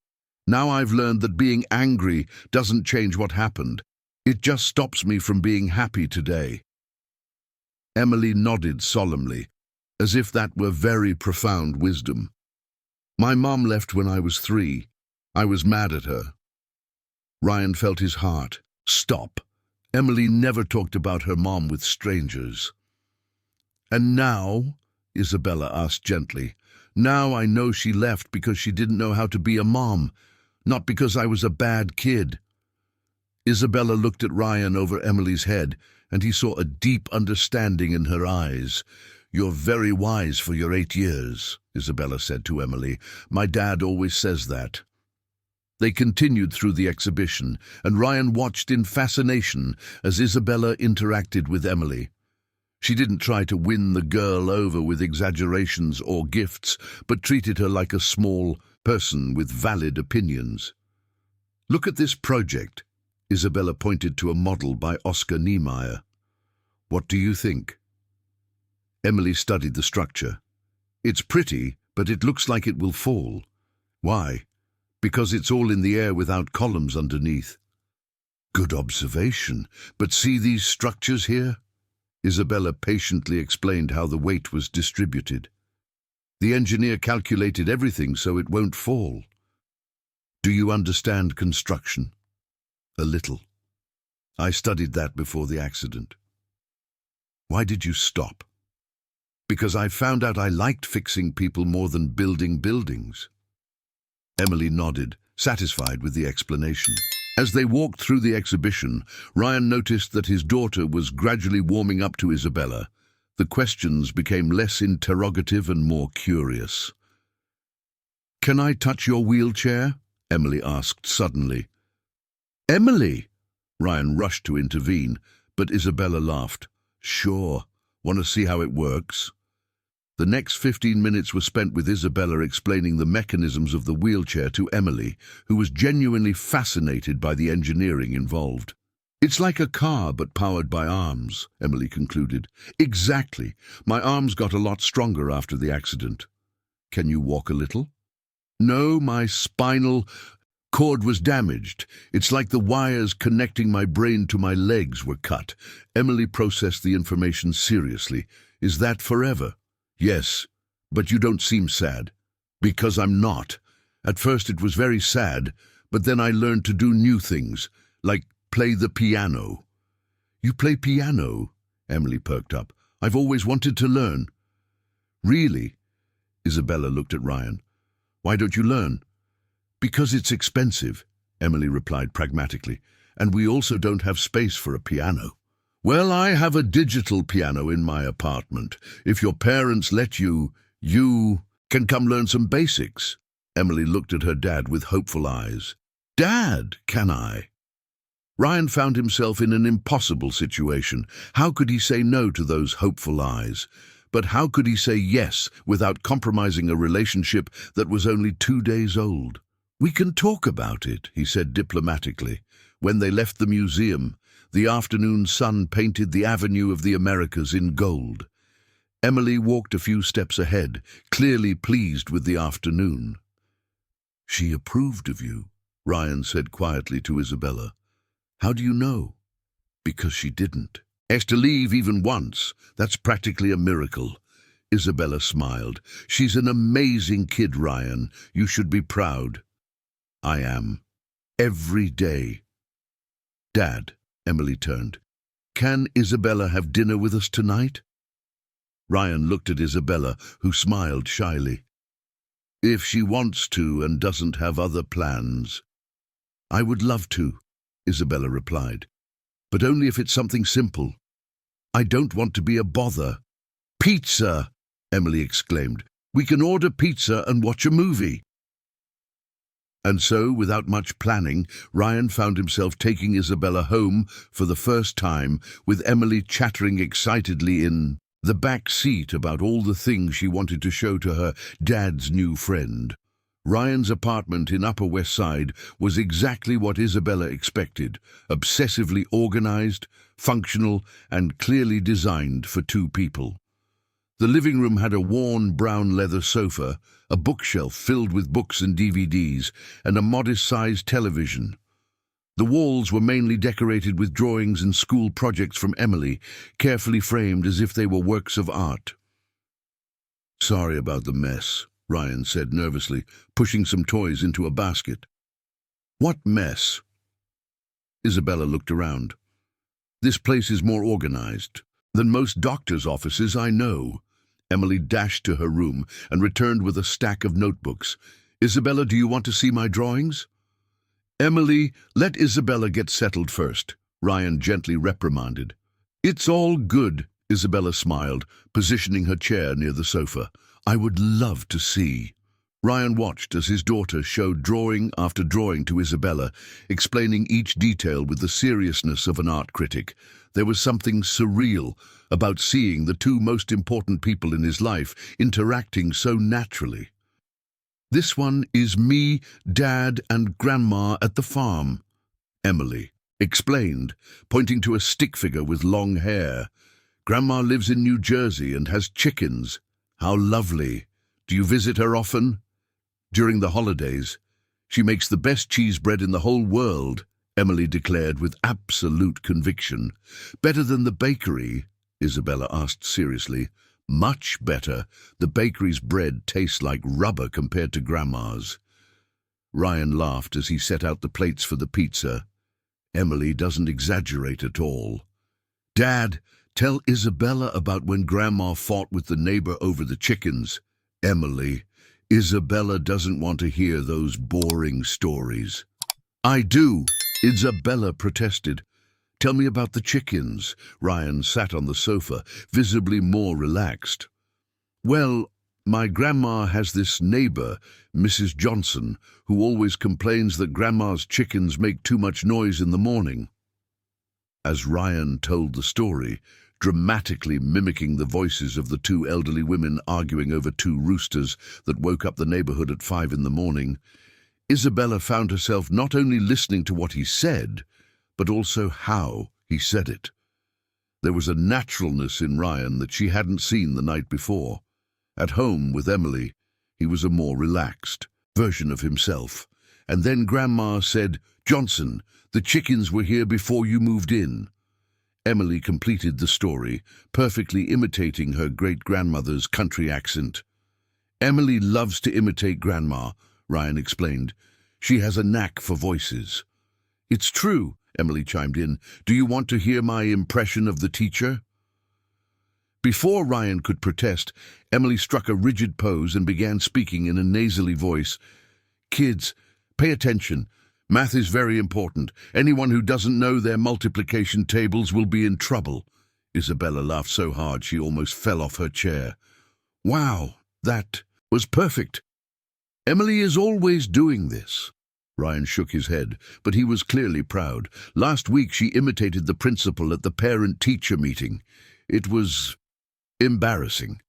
S1: "Now I've learned that being angry doesn't change what happened. It just stops me from being happy today." Emily nodded solemnly, as if that were very profound wisdom. "My mom left when I was 3. I was mad at her." Ryan felt his heart stop. Emily never talked about her mom with strangers. "And now?" Isabella asked gently. "Now I know she left because she didn't know how to be a mom, not because I was a bad kid." Isabella looked at Ryan over Emily's head, and he saw a deep understanding in her eyes. "You're very wise for your 8 years," Isabella said to Emily. "My dad always says that." They continued through the exhibition, and Ryan watched in fascination as Isabella interacted with Emily. She didn't try to win the girl over with exaggerations or gifts, but treated her like a small person with valid opinions. "Look at this project." Isabella pointed to a model by Oscar Niemeyer. "What do you think?" Emily studied the structure. "It's pretty, But it looks like it will fall. Why? Because it's all in the air without columns underneath. Good observation. But see these structures here? Isabella patiently explained how the weight was distributed. The engineer calculated everything so it won't fall. Do you understand construction? A little. I studied that before the accident. Why did you stop? Because I found out I liked fixing people more than building buildings. Emily nodded, satisfied with the explanation. As they walked through the exhibition, Ryan noticed that his daughter was gradually warming up to Isabella. The questions became less interrogative and more curious. "Can I touch your wheelchair?" Emily asked suddenly. "Emily!" Ryan rushed to intervene, but Isabella laughed. "Sure. Want to see how it works?" The next 15 minutes were spent with Isabella explaining the mechanisms of the wheelchair to Emily, who was genuinely fascinated by the engineering involved. "It's like a car, but powered by arms," Emily concluded. "Exactly. My arms got a lot stronger after the accident." "Can you walk a little?" "No, my spinal cord was damaged. It's like the wires connecting my brain to my legs were cut." Emily processed the information seriously. "Is that forever?" "Yes, but you don't seem sad." "Because I'm not. At first it was very sad, but then I learned to do new things, like play the piano." "You play piano?" Emily perked up. "I've always wanted to learn." "Really?" Isabella looked at Ryan. "Why don't you learn?" "Because it's expensive," Emily replied pragmatically, "and we also don't have space for a piano." "Well, I have a digital piano in my apartment. If your parents let you can come learn some basics." Emily looked at her dad with hopeful eyes. "Dad, can I?" Ryan found himself in an impossible situation. How could he say no to those hopeful eyes? But how could he say yes without compromising a relationship that was only 2 days old? "We can talk about it," he said diplomatically. When they left the museum, the afternoon sun painted the Avenue of the Americas in gold. Emily walked a few steps ahead, clearly pleased with the afternoon. "She approved of you," Ryan said quietly to Isabella. "How do you know?" "Because she didn't. Has to leave even once. That's practically a miracle." Isabella smiled. "She's an amazing kid, Ryan. You should be proud." "I am. Every day." "Dad," Emily turned. "Can Isabella have dinner with us tonight?" Ryan looked at Isabella, who smiled shyly. "If she wants to and doesn't have other plans." "I would love to," Isabella replied. "But only if it's something simple. I don't want to be a bother." "Pizza!" Emily exclaimed. "We can order pizza and watch a movie." And so, without much planning, Ryan found himself taking Isabella home for the first time, with Emily chattering excitedly in the back seat about all the things she wanted to show to her dad's new friend. Ryan's apartment in Upper West Side was exactly what Isabella expected: obsessively organized, functional, and clearly designed for 2 people. The living room had a worn brown leather sofa, a bookshelf filled with books and DVDs, and a modest-sized television. The walls were mainly decorated with drawings and school projects from Emily, carefully framed as if they were works of art. "Sorry about the mess," Ryan said nervously, pushing some toys into a basket. "What mess?" Isabella looked around. "This place is more organized than most doctors' offices I know." Emily dashed to her room and returned with a stack of notebooks. "Isabella, do you want to see my drawings?" "Emily, let Isabella get settled first," Ryan gently reprimanded. "It's all good," Isabella smiled, positioning her chair near the sofa. "I would love to see." Ryan watched as his daughter showed drawing after drawing to Isabella, explaining each detail with the seriousness of an art critic. There was something surreal about seeing the 2 most important people in his life interacting so naturally. "This one is me, Dad, and Grandma at the farm," Emily explained, pointing to a stick figure with long hair. "Grandma lives in New Jersey and has chickens." "How lovely." Do you visit her often? During the holidays. She makes the best cheese bread in the whole world, Emily declared with absolute conviction. Better than the bakery? Isabella asked seriously. Much better. The bakery's bread tastes like rubber compared to Grandma's. Ryan laughed as he set out the plates for the pizza. Emily doesn't exaggerate at all. Dad, tell Isabella about when Grandma fought with the neighbor over the chickens. Emily, Isabella doesn't want to hear those boring stories. I do, Isabella protested. Tell me about the chickens. Ryan sat on the sofa, visibly more relaxed. Well, my grandma has this neighbor, Mrs. Johnson, who always complains that Grandma's chickens make too much noise in the morning. As Ryan told the story, dramatically mimicking the voices of the two elderly women arguing over two roosters that woke up the neighborhood at 5 in the morning, Isabella found herself not only listening to what he said, but also how he said it. There was a naturalness in Ryan that she hadn't seen the night before. At home with Emily, he was a more relaxed version of himself. And then Grandma said, Johnson, the chickens were here before you moved in. Emily completed the story, perfectly imitating her great-grandmother's country accent. Emily loves to imitate Grandma, Ryan explained. She has a knack for voices. It's true, Emily chimed in. Do you want to hear my impression of the teacher? Before Ryan could protest, Emily struck a rigid pose and began speaking in a nasally voice. Kids, pay attention. Math is very important. Anyone who doesn't know their multiplication tables will be in trouble. Isabella laughed so hard she almost fell off her chair. Wow, that was perfect. Emily is always doing this. Ryan shook his head, but he was clearly proud. Last week she imitated the principal at the parent-teacher meeting. It was embarrassing.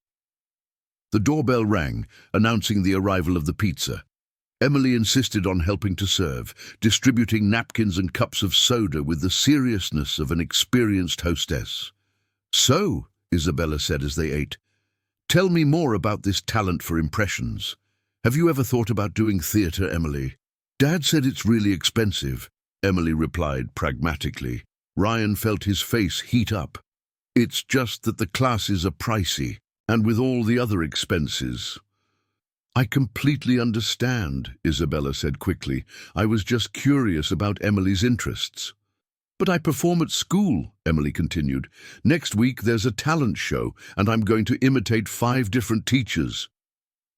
S1: The doorbell rang, announcing the arrival of the pizza. Emily insisted on helping to serve, distributing napkins and cups of soda with the seriousness of an experienced hostess. So, Isabella said as they ate, tell me more about this talent for impressions. Have you ever thought about doing theatre, Emily? Dad said it's really expensive, Emily replied pragmatically. Ryan felt his face heat up. It's just that the classes are pricey, and with all the other expenses. I completely understand, Isabella said quickly. I was just curious about Emily's interests. But I perform at school, Emily continued. Next week there's a talent show, and I'm going to imitate 5 different teachers.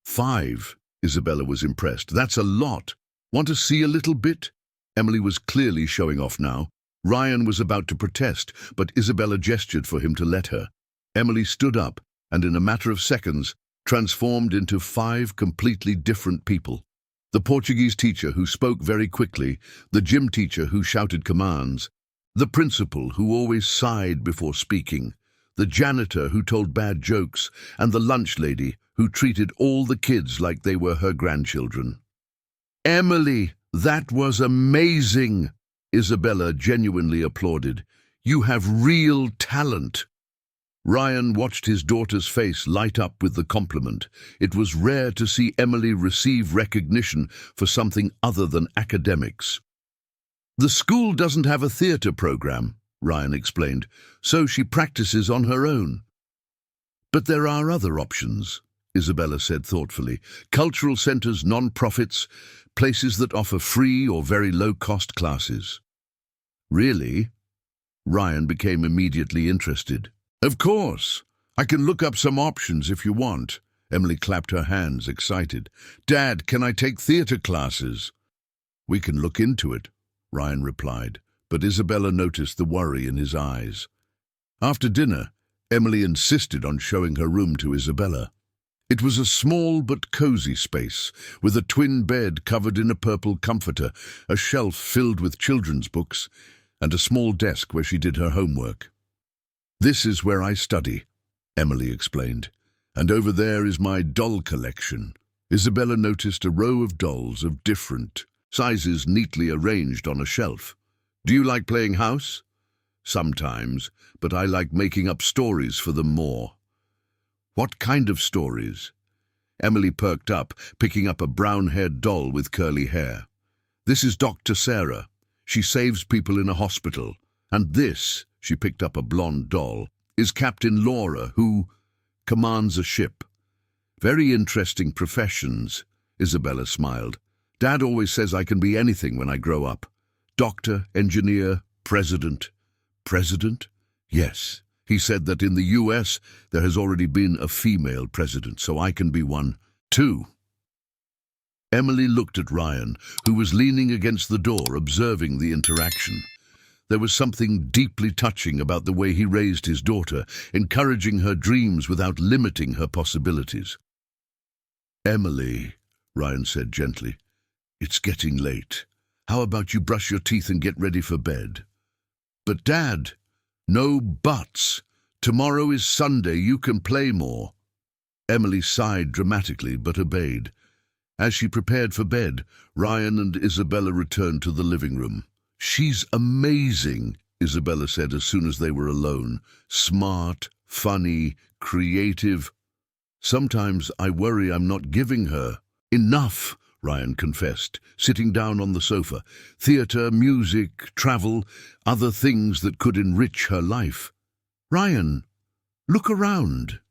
S1: 5? Isabella was impressed. That's a lot. Want to see a little bit? Emily was clearly showing off now. Ryan was about to protest, but Isabella gestured for him to let her. Emily stood up, and in a matter of seconds, transformed into 5 completely different people. The Portuguese teacher who spoke very quickly, the gym teacher who shouted commands, the principal who always sighed before speaking, the janitor who told bad jokes, and the lunch lady who treated all the kids like they were her grandchildren. Emily, that was amazing! Isabella genuinely applauded. You have real talent. Ryan watched his daughter's face light up with the compliment. It was rare to see Emily receive recognition for something other than academics. The school doesn't have a theatre program, Ryan explained, so she practices on her own. But there are other options, Isabella said thoughtfully. Cultural centres, non-profits, places that offer free or very low-cost classes. Really? Ryan became immediately interested. Of course. I can look up some options if you want. Emily clapped her hands, excited. Dad, can I take theatre classes? We can look into it, Ryan replied, but Isabella noticed the worry in his eyes. After dinner, Emily insisted on showing her room to Isabella. It was a small but cozy space, with a twin bed covered in a purple comforter, a shelf filled with children's books, and a small desk where she did her homework. This is where I study, Emily explained, and over there is my doll collection. Isabella noticed a row of dolls of different sizes neatly arranged on a shelf. Do you like playing house? Sometimes, but I like making up stories for them more. What kind of stories? Emily perked up, picking up a brown-haired doll with curly hair. "This is Dr. Sarah. She saves people in a hospital. And this," she picked up a blonde doll, "is Captain Laura, who commands a ship." "Very interesting professions," Isabella smiled. "Dad always says I can be anything when I grow up. Doctor, engineer, president." "President?" "Yes. He said that in the US there has already been a female president, so I can be one, too." Emily looked at Ryan, who was leaning against the door observing the interaction. There was something deeply touching about the way he raised his daughter, encouraging her dreams without limiting her possibilities. "Emily," Ryan said gently, "it's getting late. How about you brush your teeth and get ready for bed?" "But Dad—" "No buts. Tomorrow is Sunday. You can play more." Emily sighed dramatically but obeyed. As she prepared for bed, Ryan and Isabella returned to the living room. "She's amazing," Isabella said as soon as they were alone. "Smart, funny, creative. Sometimes I worry I'm not giving her enough," Ryan confessed, sitting down on the sofa. "Theatre, music, travel, other things that could enrich her life." "Ryan, look around."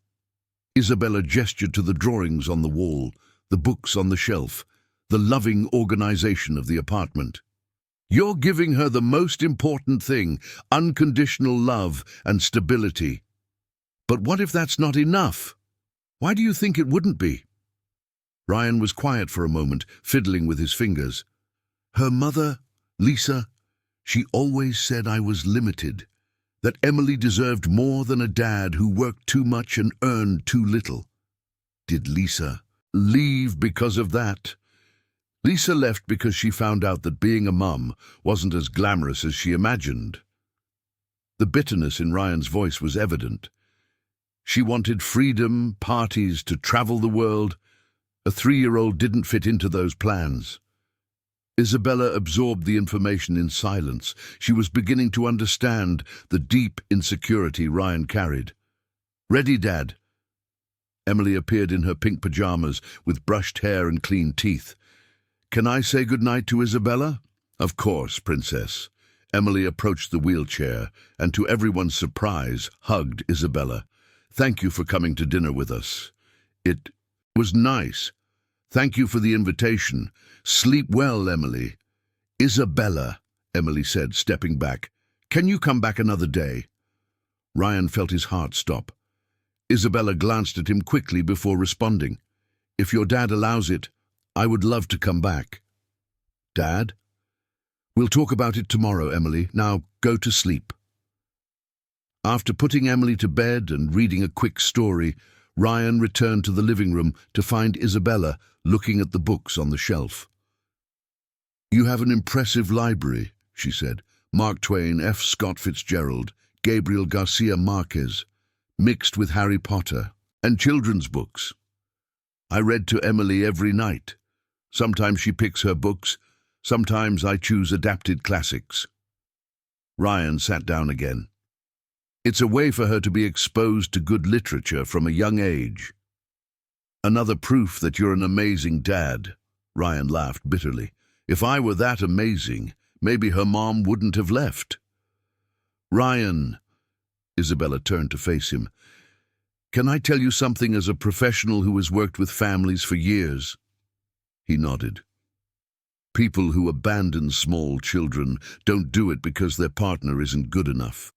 S1: Isabella gestured to the drawings on the wall, the books on the shelf, the loving organization of the apartment. "You're giving her the most important thing, unconditional love and stability. But what if that's not enough? Why do you think it wouldn't be?" Ryan was quiet for a moment, fiddling with his fingers. "Her mother, Lisa, she always said I was limited, that Emily deserved more than a dad who worked too much and earned too little." "Did Lisa leave because of that?" "Lisa left because she found out that being a mum wasn't as glamorous as she imagined." The bitterness in Ryan's voice was evident. "She wanted freedom, parties, to travel the world. A 3-year-old didn't fit into those plans." Isabella absorbed the information in silence. She was beginning to understand the deep insecurity Ryan carried. "Ready, Dad?" Emily appeared in her pink pajamas with brushed hair and clean teeth. "Can I say goodnight to Isabella?" "Of course, Princess." Emily approached the wheelchair and, to everyone's surprise, hugged Isabella. "Thank you for coming to dinner with us. It was nice. Thank you for the invitation. Sleep well, Emily." "Isabella," Emily said, stepping back, "can you come back another day?" Ryan felt his heart stop. Isabella glanced at him quickly before responding. "If your dad allows it, I would love to come back." "Dad?" "We'll talk about it tomorrow, Emily. Now go to sleep." After putting Emily to bed and reading a quick story, Ryan returned to the living room to find Isabella looking at the books on the shelf. "You have an impressive library," she said. "Mark Twain, F. Scott Fitzgerald, Gabriel Garcia Marquez, mixed with Harry Potter, and children's books. I read to Emily every night. Sometimes she picks her books, sometimes I choose adapted classics." Ryan sat down again. "It's a way for her to be exposed to good literature from a young age." "Another proof that you're an amazing dad," Ryan laughed bitterly. "If I were that amazing, maybe her mom wouldn't have left." "Ryan," Isabella turned to face him, "can I tell you something as a professional who has worked with families for years?" He nodded. "People who abandon small children don't do it because their partner isn't good enough.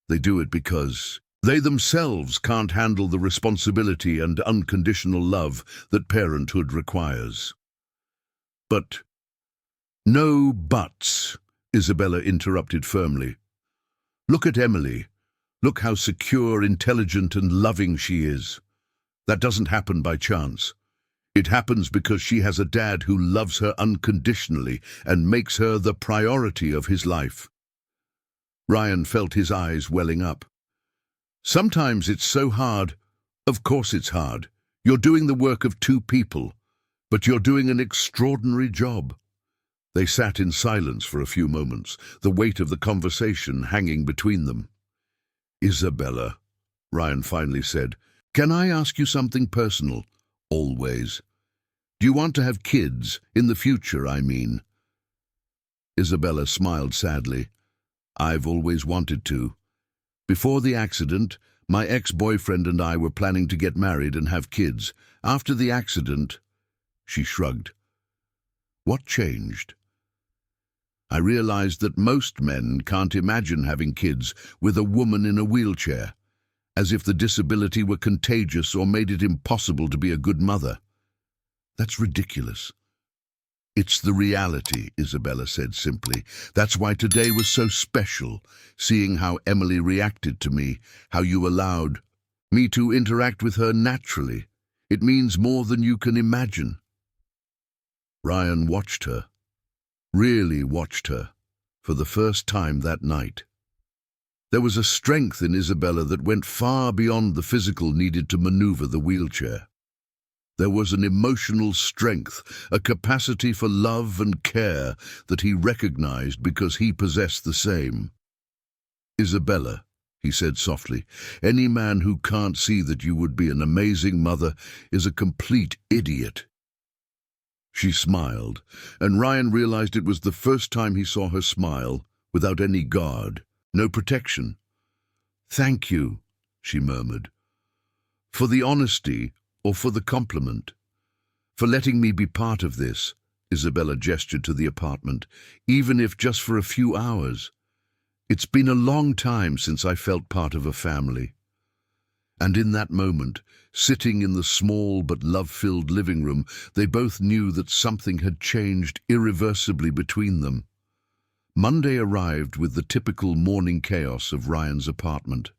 S1: They do it because they themselves can't handle the responsibility and unconditional love that parenthood requires." "But—" "No buts," Isabella interrupted firmly. "Look at Emily. Look how secure, intelligent, and loving she is. That doesn't happen by chance. It happens because she has a dad who loves her unconditionally and makes her the priority of his life." Ryan felt his eyes welling up. "Sometimes it's so hard." "Of course it's hard. You're doing the work of 2 people, but you're doing an extraordinary job." They sat in silence for a few moments, the weight of the conversation hanging between them. "Isabella," Ryan finally said, "can I ask you something personal? Always. Do you want to have kids? In the future, I mean. Isabella smiled sadly. I've always wanted to. Before the accident, my ex-boyfriend and I were planning to get married and have kids. After the accident, she shrugged. What changed? I realized that most men can't imagine having kids with a woman in a wheelchair, as if the disability were contagious or made it impossible to be a good mother. That's ridiculous. It's the reality, Isabella said simply. That's why today was so special, seeing how Emily reacted to me, how you allowed me to interact with her naturally. It means more than you can imagine. Ryan watched her, really watched her, for the first time that night. There was a strength in Isabella that went far beyond the physical needed to maneuver the wheelchair. There was an emotional strength, a capacity for love and care that he recognized because he possessed the same. Isabella, he said softly, any man who can't see that you would be an amazing mother is a complete idiot. She smiled, and Ryan realized it was the first time he saw her smile, without any guard, no protection. Thank you, she murmured. For the honesty, or for the compliment. For letting me be part of this, Isabella gestured to the apartment, even if just for a few hours. It's been a long time since I felt part of a family. And in that moment, sitting in the small but love-filled living room, they both knew that something had changed irreversibly between them. Monday arrived with the typical morning chaos of Ryan's apartment.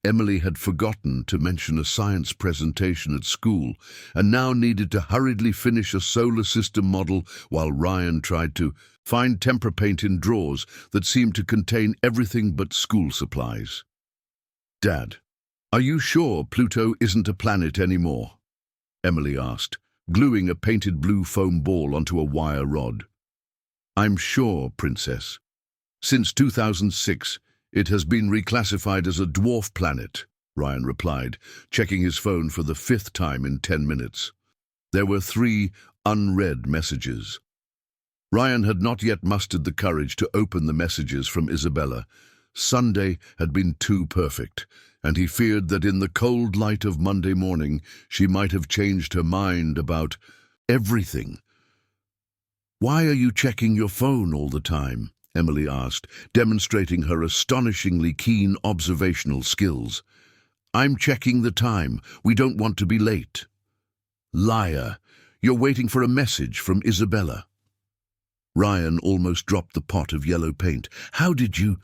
S1: Emily had forgotten to mention a science presentation at school and now needed to hurriedly finish a solar system model while Ryan tried to find tempera paint in drawers that seemed to contain everything but school supplies. Dad, are you sure Pluto isn't a planet anymore? Emily asked, gluing a painted blue foam ball onto a wire rod. I'm sure, Princess. Since 2006, it has been reclassified as a dwarf planet, Ryan replied, checking his phone for the 5th time in 10 minutes. There were 3 unread messages. Ryan had not yet mustered the courage to open the messages from Isabella. Sunday had been too perfect, and he feared that in the cold light of Monday morning she might have changed her mind about everything. Why are you checking your phone all the time? Emily asked, demonstrating her astonishingly keen observational skills. I'm checking the time. We don't want to be late. Liar. You're waiting for a message from Isabella. Ryan almost dropped the pot of yellow paint. How did you...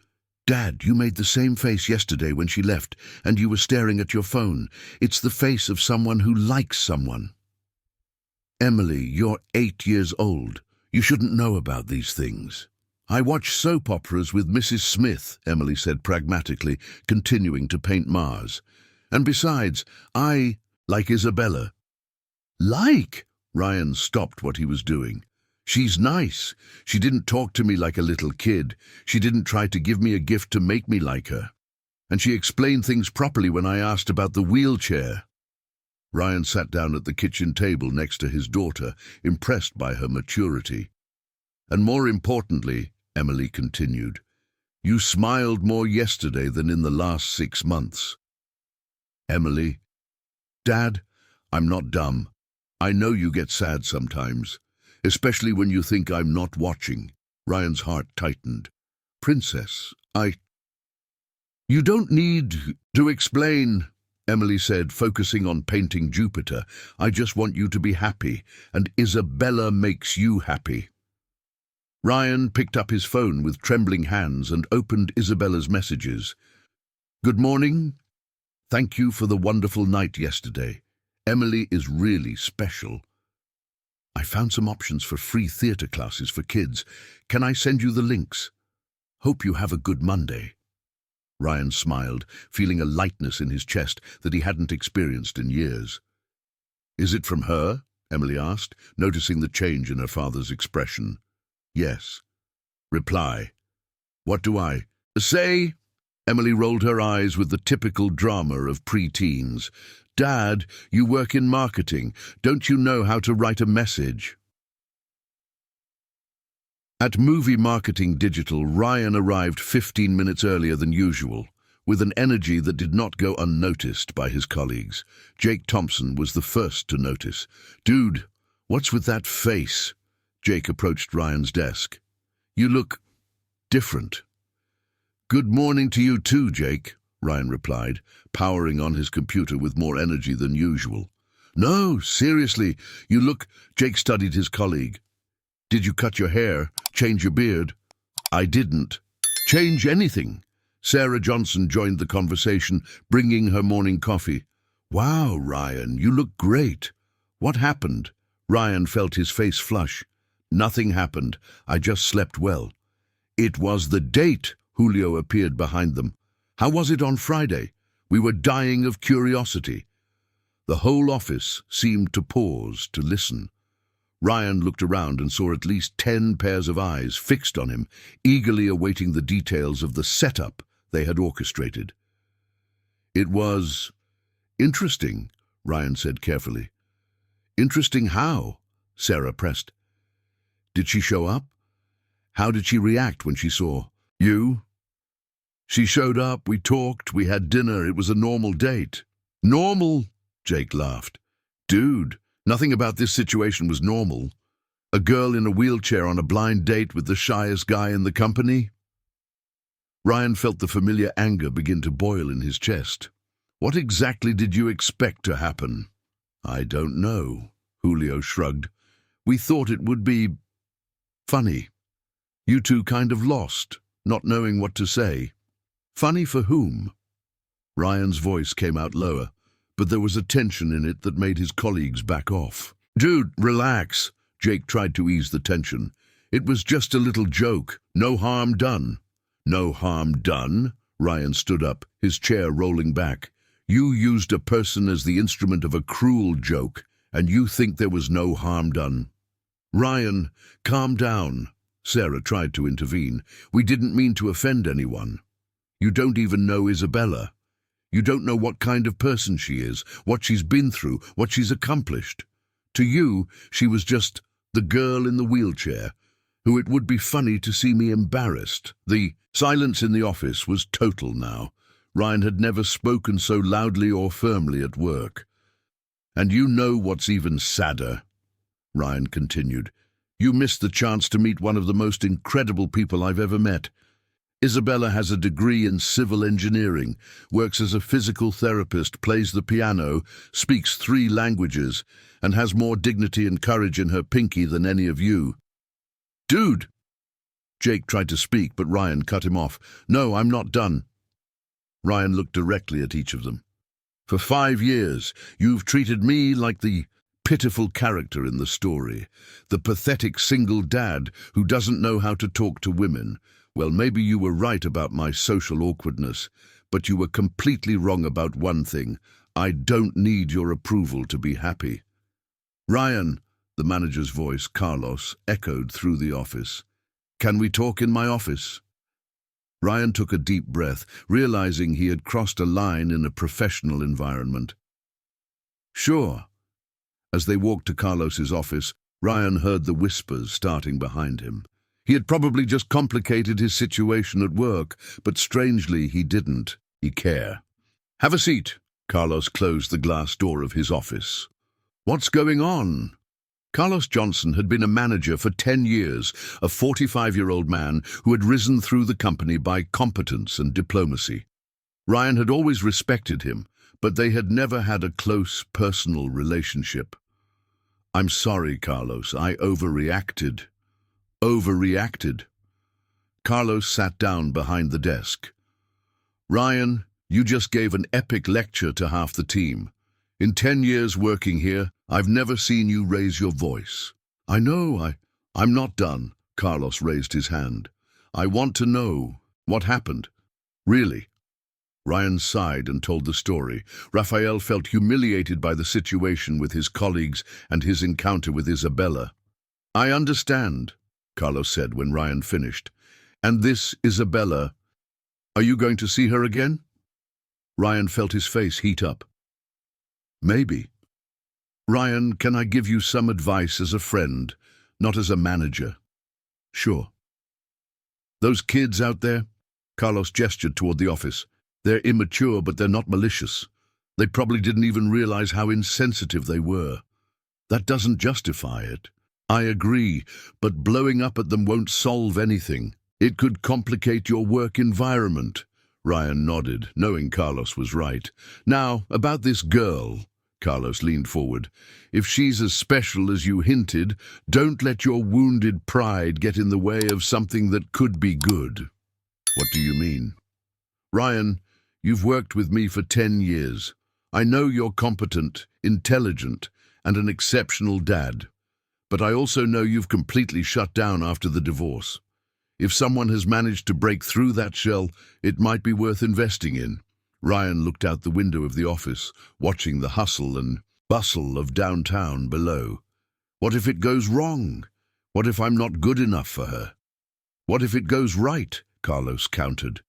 S1: Dad, you made the same face yesterday when she left, and you were staring at your phone. It's the face of someone who likes someone. Emily, you're 8 years old. You shouldn't know about these things. I watch soap operas with Mrs. Smith, Emily said pragmatically, continuing to paint Mars. And besides, I like Isabella. Like? Ryan stopped what he was doing. She's nice. She didn't talk to me like a little kid. She didn't try to give me a gift to make me like her. And she explained things properly when I asked about the wheelchair. Ryan sat down at the kitchen table next to his daughter, impressed by her maturity. And more importantly, Emily continued, you smiled more yesterday than in the last 6 months. Emily, Dad, I'm not dumb. I know you get sad sometimes, especially when you think I'm not watching. Ryan's heart tightened. Princess, You don't need to explain, Emily said, focusing on painting Jupiter. I just want you to be happy, and Isabella makes you happy. Ryan picked up his phone with trembling hands and opened Isabella's messages. Good morning. Thank you for the wonderful night yesterday. Emily is really special. I found some options for free theatre classes for kids. Can I send you the links? Hope you have a good Monday. Ryan smiled, feeling a lightness in his chest that he hadn't experienced in years. Is it from her? Emily asked, noticing the change in her father's expression. Yes. Reply. What do I say? Emily rolled her eyes with the typical drama of pre-teens. Dad, you work in marketing. Don't you know how to write a message? At Movie Marketing Digital, Ryan arrived 15 minutes earlier than usual, with an energy that did not go unnoticed by his colleagues. Jake Thompson was the first to notice. "Dude, what's with that face?" Jake approached Ryan's desk. "You look different." "Good morning to you too, Jake," Ryan replied, powering on his computer with more energy than usual. "No, seriously, you look—" Jake studied his colleague. "Did you cut your hair, change your beard?" "I didn't change anything." Sarah Johnson joined the conversation, bringing her morning coffee. "Wow, Ryan, you look great. What happened?" Ryan felt his face flush. "Nothing happened. I just slept well." "It was the date." Julio appeared behind them. "How was it on Friday? We were dying of curiosity." The whole office seemed to pause to listen. Ryan looked around and saw at least 10 pairs of eyes fixed on him, eagerly awaiting the details of the setup they had orchestrated. "It was interesting," Ryan said carefully. "Interesting how?" Sarah pressed. "Did she show up? How did she react when she saw you?" "She showed up, we talked, we had dinner, it was a normal date." "Normal?" Jake laughed. "Dude, nothing about this situation was normal. A girl in a wheelchair on a blind date with the shyest guy in the company?" Ryan felt the familiar anger begin to boil in his chest. "What exactly did you expect to happen?" "I don't know," Julio shrugged. "We thought it would be funny. You two kind of lost, not knowing what to say." "Funny for whom?" Ryan's voice came out lower, but there was a tension in it that made his colleagues back off. "Dude, relax." Jake tried to ease the tension. "It was just a little joke. No harm done." "No harm done?" Ryan stood up, his chair rolling back. "You used a person as the instrument of a cruel joke, and you think there was no harm done?" "Ryan, calm down." Sarah tried to intervene. "We didn't mean to offend anyone. You don't even know Isabella. You don't know what kind of person she is, what she's been through, what she's accomplished. To you, she was just the girl in the wheelchair, who it would be funny to see me embarrassed." The silence in the office was total now. Ryan had never spoken so loudly or firmly at work. "And you know what's even sadder," Ryan continued. "You missed the chance to meet one of the most incredible people I've ever met. Isabella has a degree in civil engineering, works as a physical therapist, plays the piano, speaks 3 languages, and has more dignity and courage in her pinky than any of you." "Dude!" Jake tried to speak, but Ryan cut him off. "No, I'm not done." Ryan looked directly at each of them. "For 5 years, you've treated me like the pitiful character in the story, the pathetic single dad who doesn't know how to talk to women. Well, maybe you were right about my social awkwardness, but you were completely wrong about one thing. I don't need your approval to be happy." "Ryan," the manager's voice, Carlos, echoed through the office. "Can we talk in my office?" Ryan took a deep breath, realizing he had crossed a line in a professional environment. "Sure." As they walked to Carlos's office, Ryan heard the whispers starting behind him. He had probably just complicated his situation at work, but strangely he didn't. He cared. "Have a seat." Carlos closed the glass door of his office. "What's going on?" Carlos Johnson had been a manager for 10 years, a 45-year-old man who had risen through the company by competence and diplomacy. Ryan had always respected him, but they had never had a close, personal relationship. "I'm sorry, Carlos, I overreacted." "Overreacted?" Carlos sat down behind the desk. "Ryan, you just gave an epic lecture to half the team. In 10 years working here, I've never seen you raise your voice." "I know, I'm not done." Carlos raised his hand. "I want to know what happened. Really." Ryan sighed and told the story. Rafael felt humiliated by the situation with his colleagues and his encounter with Isabella. "I understand," Carlos said when Ryan finished. "And this Isabella, are you going to see her again?" Ryan felt his face heat up. Maybe. Ryan, can I give you some advice as a friend, not as a manager? Sure. Those kids out there? Carlos gestured toward the office. They're immature, but they're not malicious. They probably didn't even realize how insensitive they were. That doesn't justify it. I agree, but blowing up at them won't solve anything. It could complicate your work environment. Ryan nodded, knowing Carlos was right. Now, about this girl. Carlos leaned forward. If she's as special as you hinted, don't let your wounded pride get in the way of something that could be good. What do you mean? Ryan, you've worked with me for 10 years. I know you're competent, intelligent, and an exceptional dad. But I also know you've completely shut down after the divorce. If someone has managed to break through that shell, it might be worth investing in. Ryan looked out the window of the office, watching the hustle and bustle of downtown below. What if it goes wrong? What if I'm not good enough for her? What if it goes right? Carlos countered.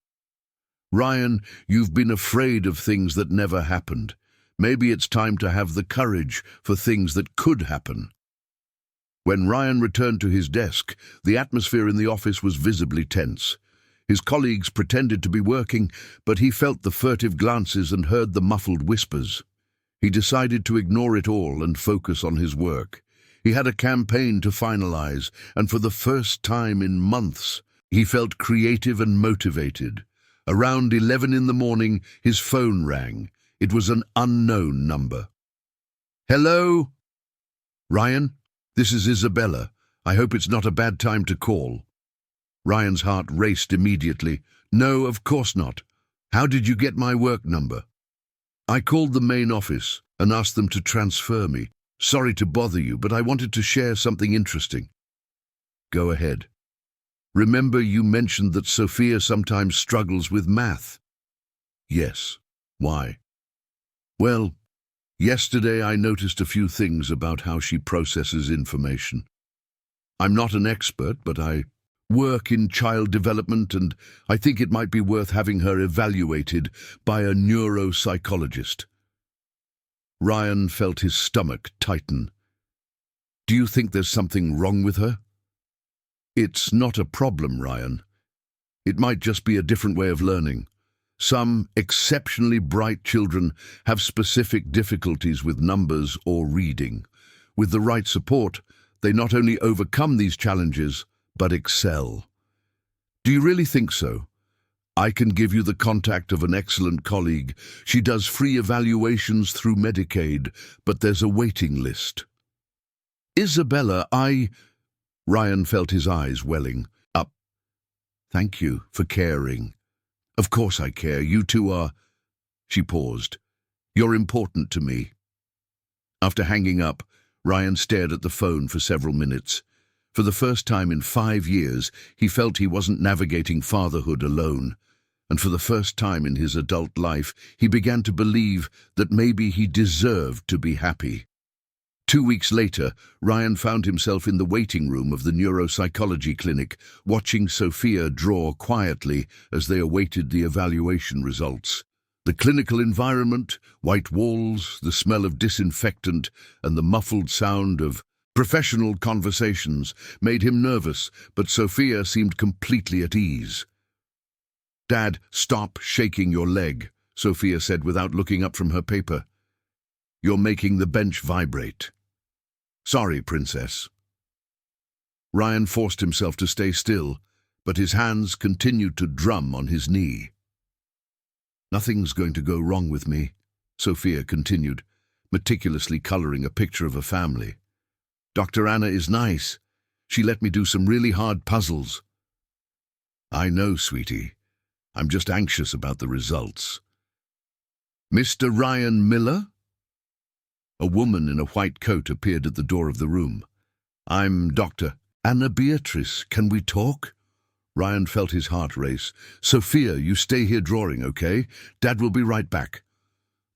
S1: Ryan, you've been afraid of things that never happened. Maybe it's time to have the courage for things that could happen. When Ryan returned to his desk, the atmosphere in the office was visibly tense. His colleagues pretended to be working, but he felt the furtive glances and heard the muffled whispers. He decided to ignore it all and focus on his work. He had a campaign to finalize, and for the first time in months, he felt creative and motivated. Around 11 in the morning, his phone rang. It was an unknown number. Hello? Ryan? This is Isabella. I hope it's not a bad time to call. Ryan's heart raced immediately. No, of course not. How did you get my work number? I called the main office and asked them to transfer me. Sorry to bother you, but I wanted to share something interesting. Go ahead. Remember you mentioned that Sophia sometimes struggles with math? Yes. Why? Well, yesterday I noticed a few things about how she processes information. I'm not an expert, but I work in child development, and I think it might be worth having her evaluated by a neuropsychologist. Ryan felt his stomach tighten. Do you think there's something wrong with her? It's not a problem, Ryan. It might just be a different way of learning. Some exceptionally bright children have specific difficulties with numbers or reading. With the right support, they not only overcome these challenges, but excel. Do you really think so? I can give you the contact of an excellent colleague. She does free evaluations through Medicaid, but there's a waiting list. Isabella, Ryan felt his eyes welling up. Thank you for caring. Of course I care. You two are... She paused. You're important to me. After hanging up, Ryan stared at the phone for several minutes. For the first time in 5 years, he felt he wasn't navigating fatherhood alone. And for the first time in his adult life, he began to believe that maybe he deserved to be happy. 2 weeks later, Ryan found himself in the waiting room of the neuropsychology clinic, watching Sophia draw quietly as they awaited the evaluation results. The clinical environment, white walls, the smell of disinfectant, and the muffled sound of professional conversations made him nervous, but Sophia seemed completely at ease. Dad, stop shaking your leg, Sophia said without looking up from her paper. You're making the bench vibrate. Sorry, Princess. Ryan forced himself to stay still, but his hands continued to drum on his knee. Nothing's going to go wrong with me, Sophia continued, meticulously coloring a picture of a family. Dr. Anna is nice. She let me do some really hard puzzles. I know, sweetie. I'm just anxious about the results. Mr. Ryan Miller? A woman in a white coat appeared at the door of the room. I'm Dr. Anna Beatrice. Can we talk? Ryan felt his heart race. Sophia, you stay here drawing, okay? Dad will be right back.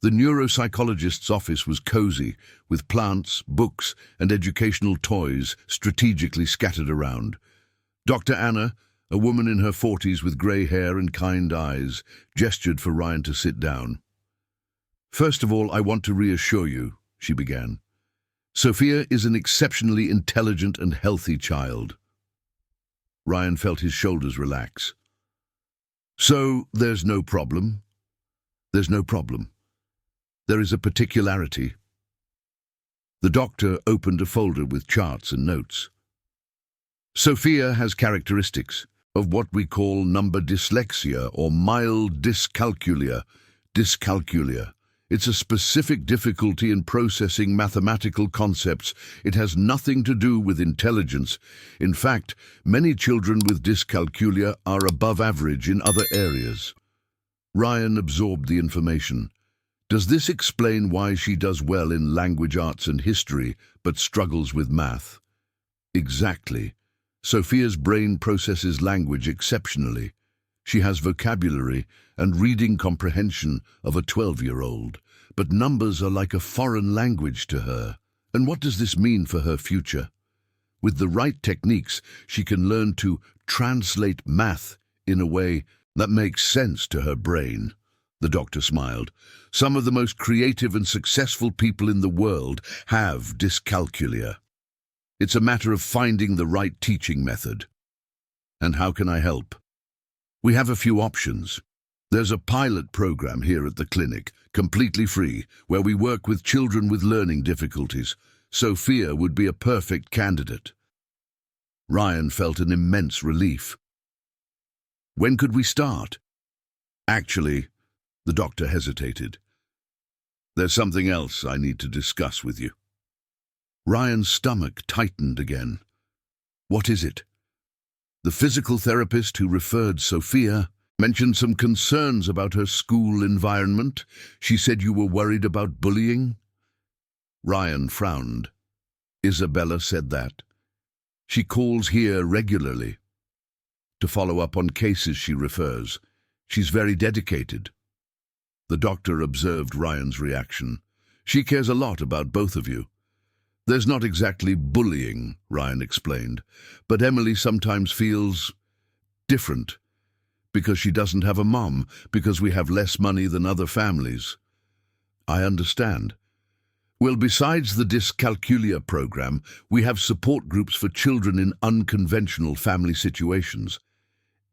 S1: The neuropsychologist's office was cozy, with plants, books, and educational toys strategically scattered around. Dr. Anna, a woman in her 40s with grey hair and kind eyes, gestured for Ryan to sit down. First of all, I want to reassure you, she began. Sophia is an exceptionally intelligent and healthy child. Ryan felt his shoulders relax. So, there's no problem? There's no problem. There is a particularity. The doctor opened a folder with charts and notes. Sophia has characteristics of what we call number dyslexia or mild dyscalculia. Dyscalculia. It's a specific difficulty in processing mathematical concepts. It has nothing to do with intelligence. In fact, many children with dyscalculia are above average in other areas. Ryan absorbed the information. Does this explain why she does well in language arts and history, but struggles with math? Exactly. Sophia's brain processes language exceptionally. She has vocabulary and reading comprehension of a 12-year-old, but numbers are like a foreign language to her. And what does this mean for her future? With the right techniques, she can learn to translate math in a way that makes sense to her brain. The doctor smiled. Some of the most creative and successful people in the world have dyscalculia. It's a matter of finding the right teaching method. And how can I help? We have a few options. There's a pilot program here at the clinic, completely free, where we work with children with learning difficulties. Sophia would be a perfect candidate. Ryan felt an immense relief. When could we start? Actually, the doctor hesitated. There's something else I need to discuss with you. Ryan's stomach tightened again. What is it? The physical therapist who referred Sophia mentioned some concerns about her school environment. She said you were worried about bullying. Ryan frowned. Isabella said that. She calls here regularly to follow up on cases she refers. She's very dedicated. The doctor observed Ryan's reaction. She cares a lot about both of you. There's not exactly bullying, Ryan explained, but Emily sometimes feels different because she doesn't have a mom, because we have less money than other families. I understand. Well, besides the dyscalculia program, we have support groups for children in unconventional family situations.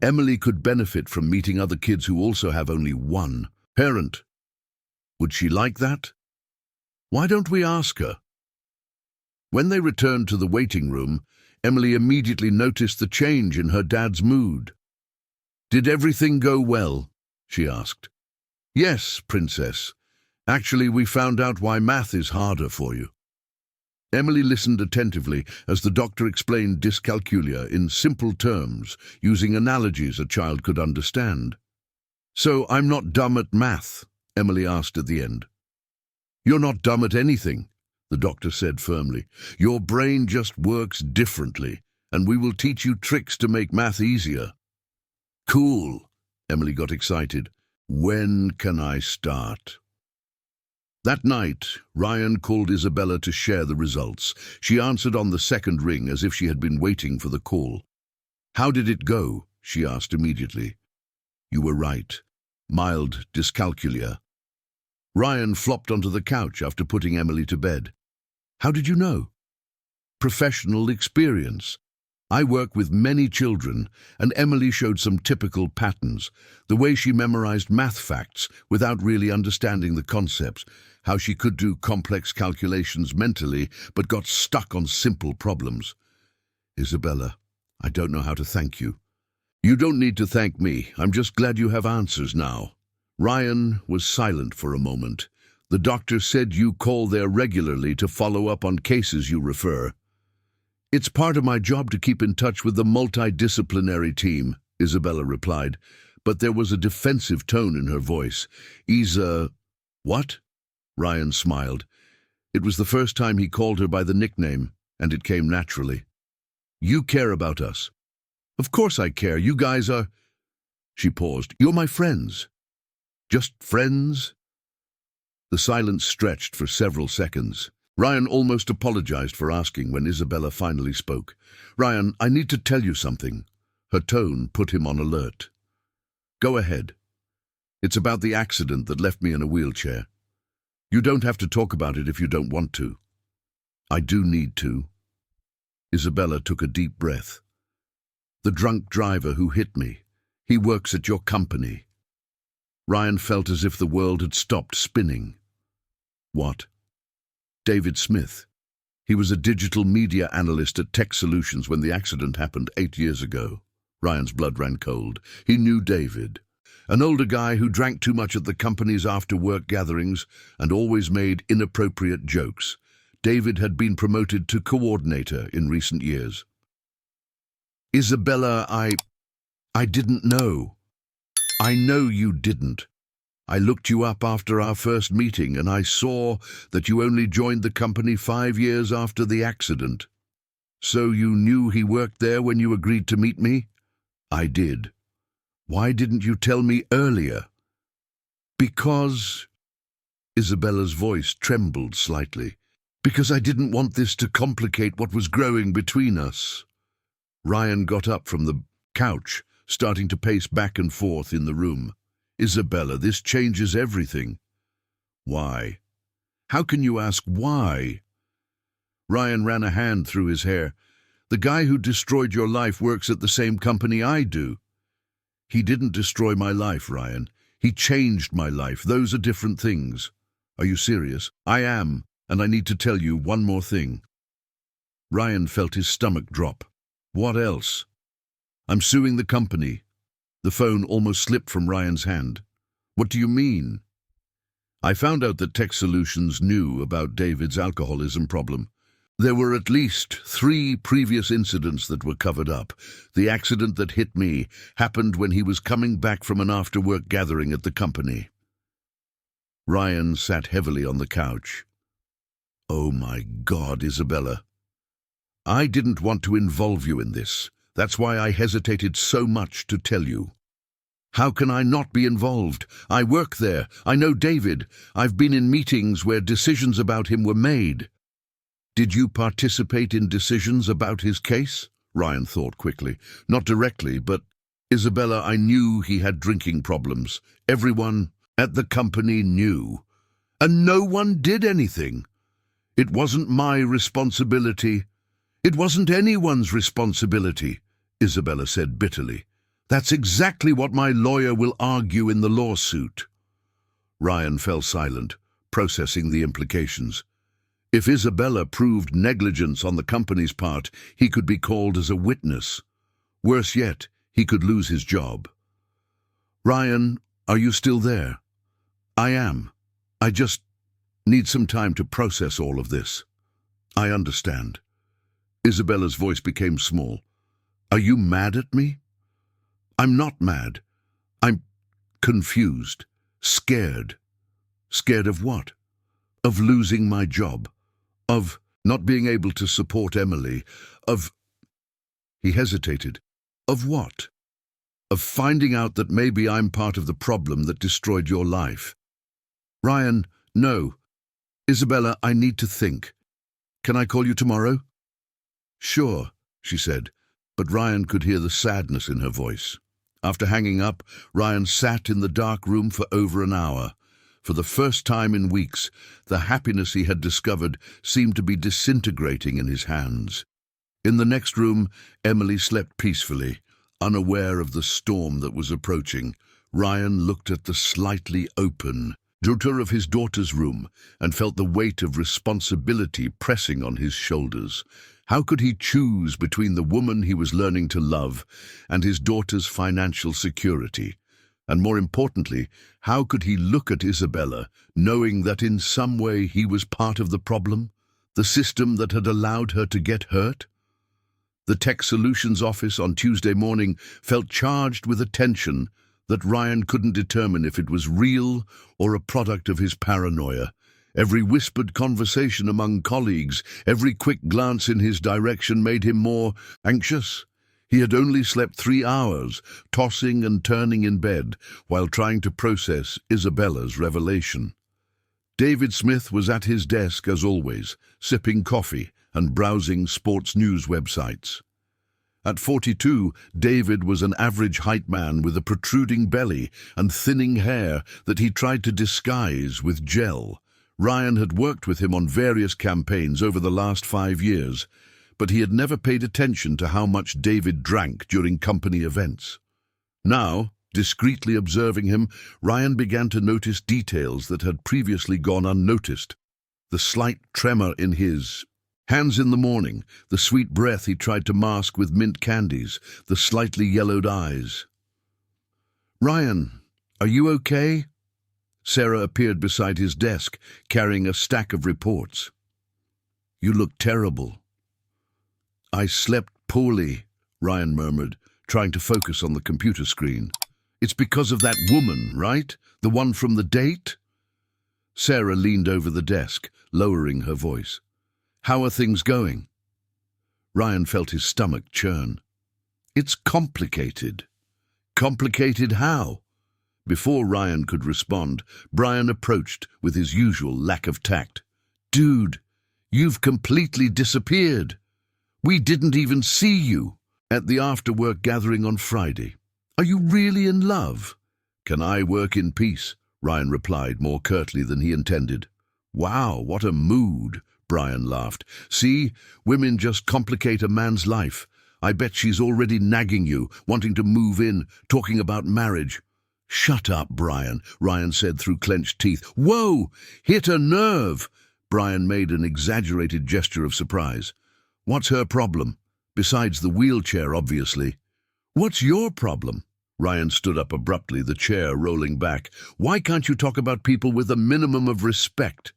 S1: Emily could benefit from meeting other kids who also have only one parent. Would she like that? Why don't we ask her? When they returned to the waiting room, Emily immediately noticed the change in her dad's mood. Did everything go well? She asked. Yes, Princess. Actually, we found out why math is harder for you. Emily listened attentively as the doctor explained dyscalculia in simple terms, using analogies a child could understand. So I'm not dumb at math? Emily asked at the end. You're not dumb at anything, the doctor said firmly. Your brain just works differently, and we will teach you tricks to make math easier. Cool, Emily got excited. When can I start? That night, Ryan called Isabella to share the results. She answered on the second ring as if she had been waiting for the call. How did it go? She asked immediately. You were right. Mild dyscalculia. Ryan flopped onto the couch after putting Emily to bed. How did you know? Professional experience. I work with many children, and Emily showed some typical patterns. The way she memorized math facts without really understanding the concepts, how she could do complex calculations mentally but got stuck on simple problems. Isabella, I don't know how to thank you. You don't need to thank me. I'm just glad you have answers now. Ryan was silent for a moment. The doctor said you call there regularly to follow up on cases you refer. It's part of my job to keep in touch with the multidisciplinary team, Isabella replied, but there was a defensive tone in her voice. What? Ryan smiled. It was the first time he called her by the nickname, and it came naturally. You care about us. Of course I care. You guys are... She paused. You're my friends. Just friends? The silence stretched for several seconds. Ryan almost apologized for asking when Isabella finally spoke. Ryan, I need to tell you something. Her tone put him on alert. Go ahead. It's about the accident that left me in a wheelchair. You don't have to talk about it if you don't want to. I do need to. Isabella took a deep breath. The drunk driver who hit me. He works at your company. Ryan felt as if the world had stopped spinning. What? David Smith. He was a digital media analyst at Tech Solutions when the accident happened 8 years ago. Ryan's blood ran cold. He knew David. An older guy who drank too much at the company's after-work gatherings and always made inappropriate jokes. David had been promoted to coordinator in recent years. Isabella, I didn't know. I know you didn't. I looked you up after our first meeting and I saw that you only joined the company 5 years after the accident. So you knew he worked there when you agreed to meet me? I did. Why didn't you tell me earlier? Because... Isabella's voice trembled slightly. Because I didn't want this to complicate what was growing between us. Ryan got up from the couch, starting to pace back and forth in the room. Isabella, this changes everything. Why? How can you ask why? Ryan ran a hand through his hair. The guy who destroyed your life works at the same company I do. He didn't destroy my life, Ryan. He changed my life. Those are different things. Are you serious? I am, and I need to tell you one more thing. Ryan felt his stomach drop. What else? I'm suing the company. The phone almost slipped from Ryan's hand. What do you mean? I found out that Tech Solutions knew about David's alcoholism problem. There were at least 3 previous incidents that were covered up. The accident that hit me happened when he was coming back from an after-work gathering at the company. Ryan sat heavily on the couch. Oh my God, Isabella. I didn't want to involve you in this. That's why I hesitated so much to tell you. How can I not be involved? I work there. I know David. I've been in meetings where decisions about him were made. Did you participate in decisions about his case? Ryan thought quickly. Not directly, but Isabella, I knew he had drinking problems. Everyone at the company knew. And no one did anything. It wasn't my responsibility. It wasn't anyone's responsibility, Isabella said bitterly. That's exactly what my lawyer will argue in the lawsuit. Ryan fell silent, processing the implications. If Isabella proved negligence on the company's part, he could be called as a witness. Worse yet, he could lose his job. Ryan, are you still there? I am. I just need some time to process all of this. I understand. Isabella's voice became small. Are you mad at me? I'm not mad. I'm confused, scared. Scared of what? Of losing my job. Of not being able to support Emily. Of... He hesitated. Of what? Of finding out that maybe I'm part of the problem that destroyed your life. Ryan, no. Isabella, I need to think. Can I call you tomorrow? Sure, she said, but Ryan could hear the sadness in her voice. After hanging up, Ryan sat in the dark room for over an hour. For the first time in weeks, the happiness he had discovered seemed to be disintegrating in his hands. In the next room, Emily slept peacefully, unaware of the storm that was approaching. Ryan looked at the slightly open door of his daughter's room and felt the weight of responsibility pressing on his shoulders. How could he choose between the woman he was learning to love and his daughter's financial security? And more importantly, how could he look at Isabella, knowing that in some way he was part of the problem, the system that had allowed her to get hurt? The Tech Solutions office on Tuesday morning felt charged with a tension that Ryan couldn't determine if it was real or a product of his paranoia. Every whispered conversation among colleagues, every quick glance in his direction made him more anxious. He had only slept 3 hours, tossing and turning in bed while trying to process Isabella's revelation. David Smith was at his desk as always, sipping coffee and browsing sports news websites. At 42, David was an average-height man with a protruding belly and thinning hair that he tried to disguise with gel. Ryan had worked with him on various campaigns over the last 5 years, but he had never paid attention to how much David drank during company events. Now, discreetly observing him, Ryan began to notice details that had previously gone unnoticed. The slight tremor in his hands in the morning, the sweet breath he tried to mask with mint candies, the slightly yellowed eyes. "Ryan, are you okay?" Sarah appeared beside his desk, carrying a stack of reports. "You look terrible." "I slept poorly," Ryan murmured, trying to focus on the computer screen. "It's because of that woman, right? The one from the date?" Sarah leaned over the desk, lowering her voice. "How are things going?" Ryan felt his stomach churn. "It's complicated." "Complicated how?" Before Ryan could respond, Brian approached with his usual lack of tact. "Dude, you've completely disappeared. We didn't even see you at the after-work gathering on Friday. Are you really in love?" "Can I work in peace?" Ryan replied more curtly than he intended. "Wow, what a mood," Brian laughed. "See, women just complicate a man's life. I bet she's already nagging you, wanting to move in, talking about marriage." "Shut up, Brian," Ryan said through clenched teeth. "Whoa! Hit a nerve!" Brian made an exaggerated gesture of surprise. "What's her problem? Besides the wheelchair, obviously." "What's your problem?" Ryan stood up abruptly, the chair rolling back. "Why can't you talk about people with a minimum of respect?"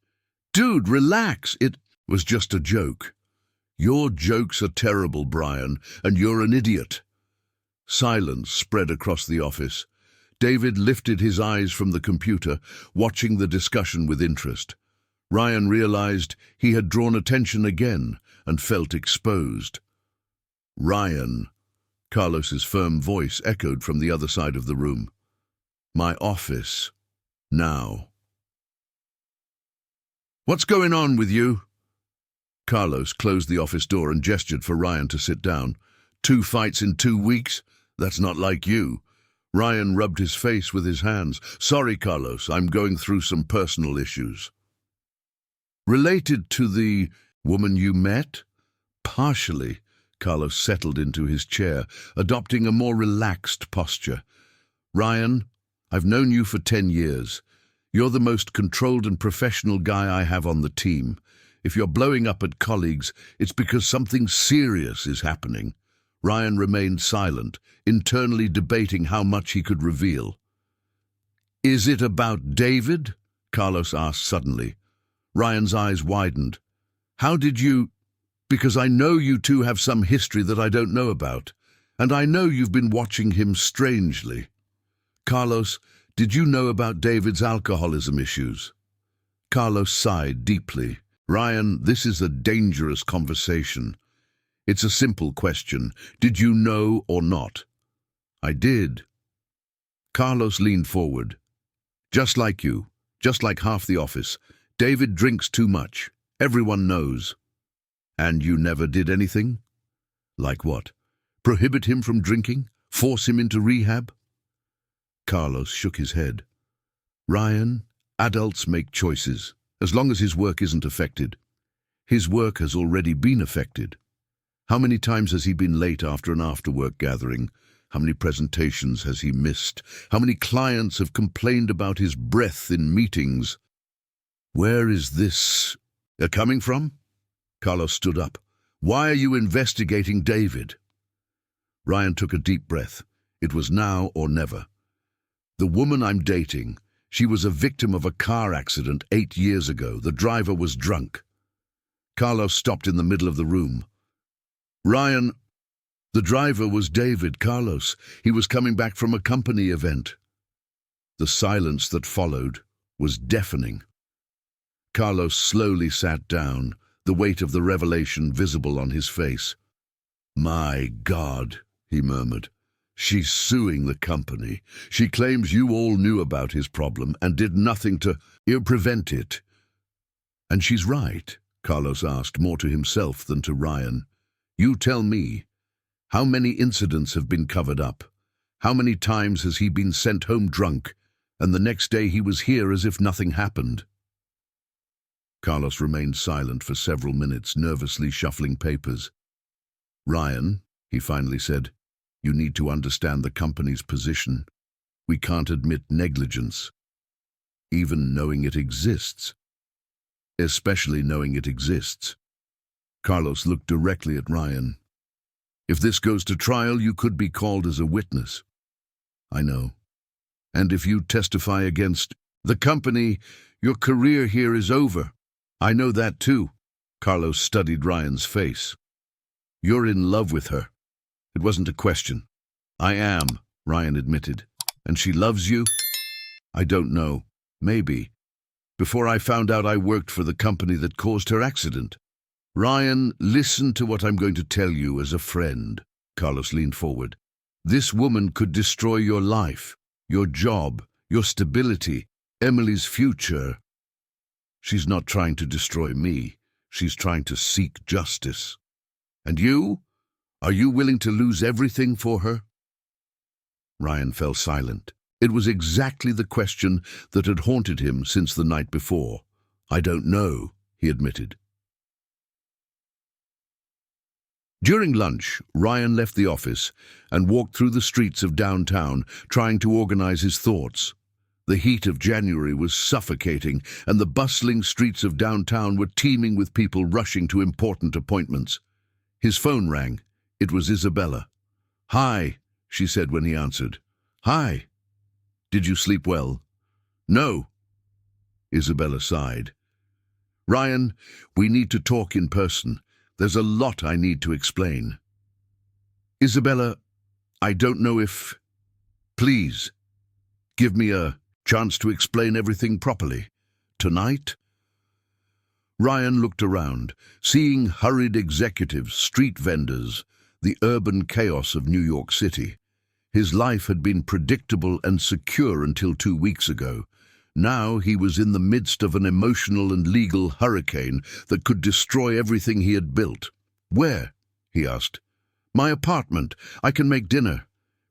S1: "Dude, relax. It was just a joke." "Your jokes are terrible, Brian, and you're an idiot." Silence spread across the office. David lifted his eyes from the computer, watching the discussion with interest. Ryan realized he had drawn attention again and felt exposed. "Ryan," Carlos's firm voice echoed from the other side of the room. "My office. Now." "What's going on with you?" Carlos closed the office door and gestured for Ryan to sit down. "2 fights in 2 weeks? That's not like you." Ryan rubbed his face with his hands. "Sorry, Carlos, I'm going through some personal issues." "Related to the woman you met?" "Partially." Carlos settled into his chair, adopting a more relaxed posture. "Ryan, I've known you for 10 years. You're the most controlled and professional guy I have on the team. If you're blowing up at colleagues, it's because something serious is happening." Ryan remained silent, internally debating how much he could reveal. "Is it about David?" Carlos asked suddenly. Ryan's eyes widened. "How did you—" "Because I know you two have some history that I don't know about, and I know you've been watching him strangely." "Carlos, did you know about David's alcoholism issues?" Carlos sighed deeply. "Ryan, this is a dangerous conversation. It's a simple question. Did you know or not?" "I did." Carlos leaned forward. "Just like you, just like half the office. David drinks too much. Everyone knows." "And you never did anything?" "Like what? Prohibit him from drinking? Force him into rehab?" Carlos shook his head. "Ryan, adults make choices, as long as his work isn't affected. His work has already been affected. How many times has he been late after an after-work gathering? How many presentations has he missed? How many clients have complained about his breath in meetings? Where is this coming from?" Carlos stood up. "Why are you investigating David?" Ryan took a deep breath. It was now or never. "The woman I'm dating, she was a victim of a car accident 8 years ago. The driver was drunk." Carlos stopped in the middle of the room. "Ryan, the driver was David, Carlos. He was coming back from a company event." The silence that followed was deafening. Carlos slowly sat down, the weight of the revelation visible on his face. "My God," he murmured. "She's suing the company. She claims you all knew about his problem and did nothing to prevent it." "And she's right?" Carlos asked, more to himself than to Ryan. "You tell me, how many incidents have been covered up? How many times has he been sent home drunk, and the next day he was here as if nothing happened?" Carlos remained silent for several minutes, nervously shuffling papers. "Ryan," he finally said, "you need to understand the company's position. We can't admit negligence, even knowing it exists. Especially knowing it exists." Carlos looked directly at Ryan. "If this goes to trial, you could be called as a witness." "I know. And if you testify against the company, your career here is over." "I know that too." Carlos studied Ryan's face. "You're in love with her." "It wasn't a question." "I am," Ryan admitted. "And she loves you?" "I don't know. Maybe. Before I found out, I worked for the company that caused her accident." "Ryan, listen to what I'm going to tell you as a friend." Carlos leaned forward. "This woman could destroy your life, your job, your stability, Emily's future. She's not trying to destroy me. She's trying to seek justice. And you? Are you willing to lose everything for her?" Ryan fell silent. It was exactly the question that had haunted him since the night before. "I don't know," he admitted. During lunch, Ryan left the office and walked through the streets of downtown, trying to organize his thoughts. The heat of January was suffocating, and the bustling streets of downtown were teeming with people rushing to important appointments. His phone rang. It was Isabella. "Hi," she said when he answered. "Hi. Did you sleep well?" "No." Isabella sighed. "Ryan, we need to talk in person. There's a lot I need to explain." "Isabella, I don't know if... Please, give me a chance to explain everything properly. Tonight?" Ryan looked around, seeing hurried executives, street vendors, the urban chaos of New York City. His life had been predictable and secure until 2 weeks ago. Now he was in the midst of an emotional and legal hurricane that could destroy everything he had built. "Where?" he asked. "My apartment. I can make dinner.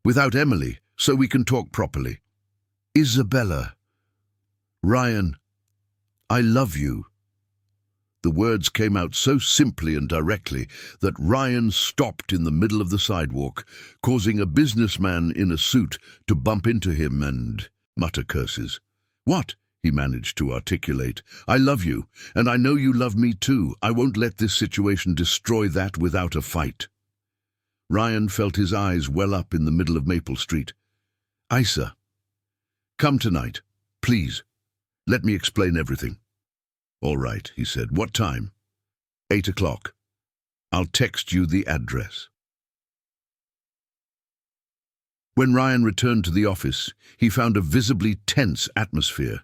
S1: Without Emily, so we can talk properly." "Isabella. Ryan, I love you." The words came out so simply and directly that Ryan stopped in the middle of the sidewalk, causing a businessman in a suit to bump into him and mutter curses. "What?" he managed to articulate. "I love you, and I know you love me too. I won't let this situation destroy that without a fight." Ryan felt his eyes well up in the middle of Maple Street. "Isa, come tonight, please. Let me explain everything." "All right," he said. "What time?" 8 o'clock. I'll text you the address." When Ryan returned to the office, he found a visibly tense atmosphere.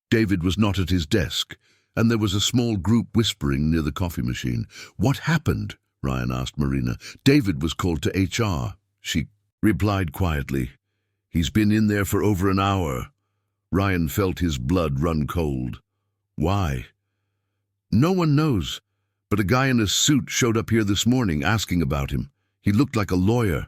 S1: David was not at his desk, and there was a small group whispering near the coffee machine. "What happened?" Ryan asked Marina. "David was called to HR," she replied quietly. "He's been in there for over an hour." Ryan felt his blood run cold. "Why?" "No one knows, but a guy in a suit showed up here this morning asking about him. He looked like a lawyer."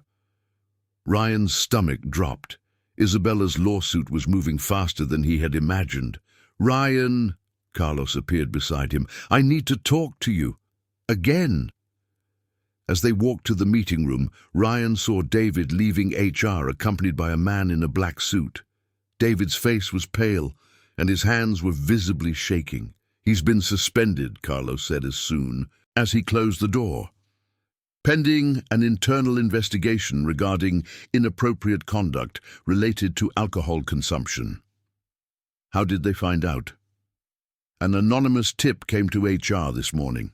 S1: Ryan's stomach dropped. Isabella's lawsuit was moving faster than he had imagined. "Ryan," Carlos appeared beside him, "I need to talk to you. Again." As they walked to the meeting room, Ryan saw David leaving HR accompanied by a man in a black suit. David's face was pale, and his hands were visibly shaking. "He's been suspended," Carlos said as he closed the door. "Pending an internal investigation regarding inappropriate conduct related to alcohol consumption." "How did they find out?" "An anonymous tip came to HR this morning.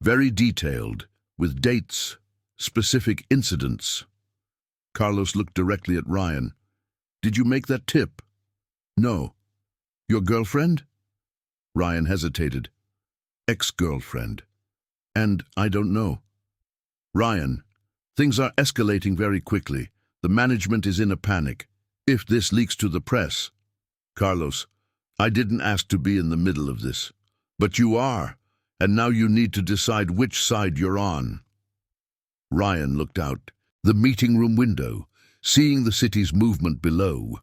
S1: Very detailed, with dates, specific incidents." Carlos looked directly at Ryan. "Did you make that tip?" "No." "Your girlfriend?" Ryan hesitated. "Ex-girlfriend. And I don't know." "Ryan, things are escalating very quickly. The management is in a panic. If this leaks to the press..." "Carlos, I didn't ask to be in the middle of this. But you are, and now you need to decide which side you're on." Ryan looked out the meeting room window, seeing the city's movement below.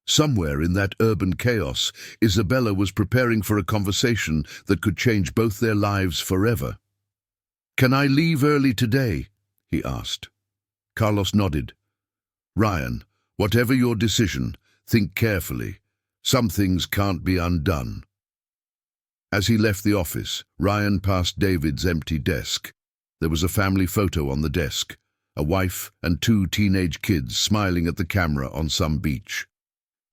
S1: Somewhere in that urban chaos, Isabella was preparing for a conversation that could change both their lives forever. "Can I leave early today?" he asked. Carlos nodded. "Ryan, whatever your decision, think carefully. Some things can't be undone." As he left the office, Ryan passed David's empty desk. There was a family photo on the desk, a wife and 2 teenage kids smiling at the camera on some beach.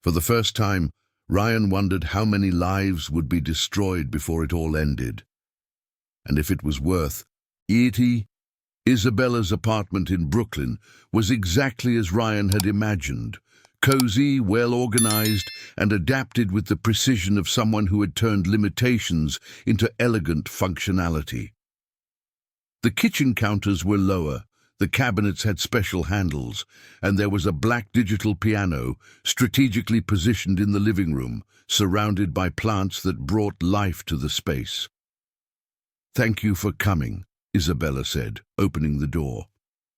S1: For the first time, Ryan wondered how many lives would be destroyed before it all ended. And if it was worth it. Isabella's apartment in Brooklyn was exactly as Ryan had imagined. Cozy, well-organized, and adapted with the precision of someone who had turned limitations into elegant functionality. The kitchen counters were lower, the cabinets had special handles, and there was a black digital piano strategically positioned in the living room, surrounded by plants that brought life to the space. "Thank you for coming," Isabella said, opening the door.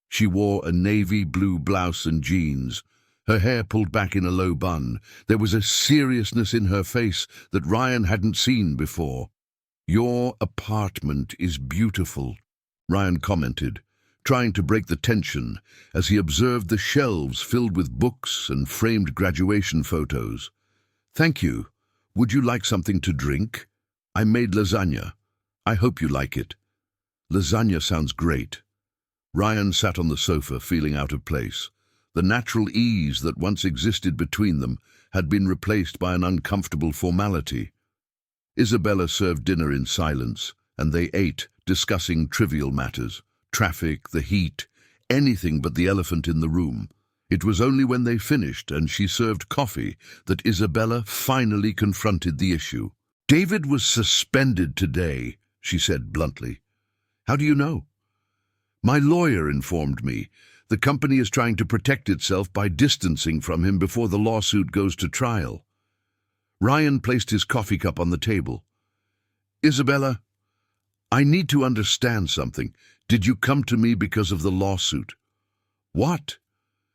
S1: She wore a navy blue blouse and jeans, her hair pulled back in a low bun. There was a seriousness in her face that Ryan hadn't seen before. "Your apartment is beautiful," Ryan commented, trying to break the tension as he observed the shelves filled with books and framed graduation photos. "Thank you. Would you like something to drink? I made lasagna. I hope you like it." "Lasagna sounds great." Ryan sat on the sofa, feeling out of place. The natural ease that once existed between them had been replaced by an uncomfortable formality. Isabella served dinner in silence, and they ate, discussing trivial matters, traffic, the heat, anything but the elephant in the room. It was only when they finished and she served coffee that Isabella finally confronted the issue. "David was suspended today," she said bluntly. "How do you know?" "My lawyer informed me. The company is trying to protect itself by distancing from him before the lawsuit goes to trial." Ryan placed his coffee cup on the table. "Isabella, I need to understand something. Did you come to me because of the lawsuit?" "What?"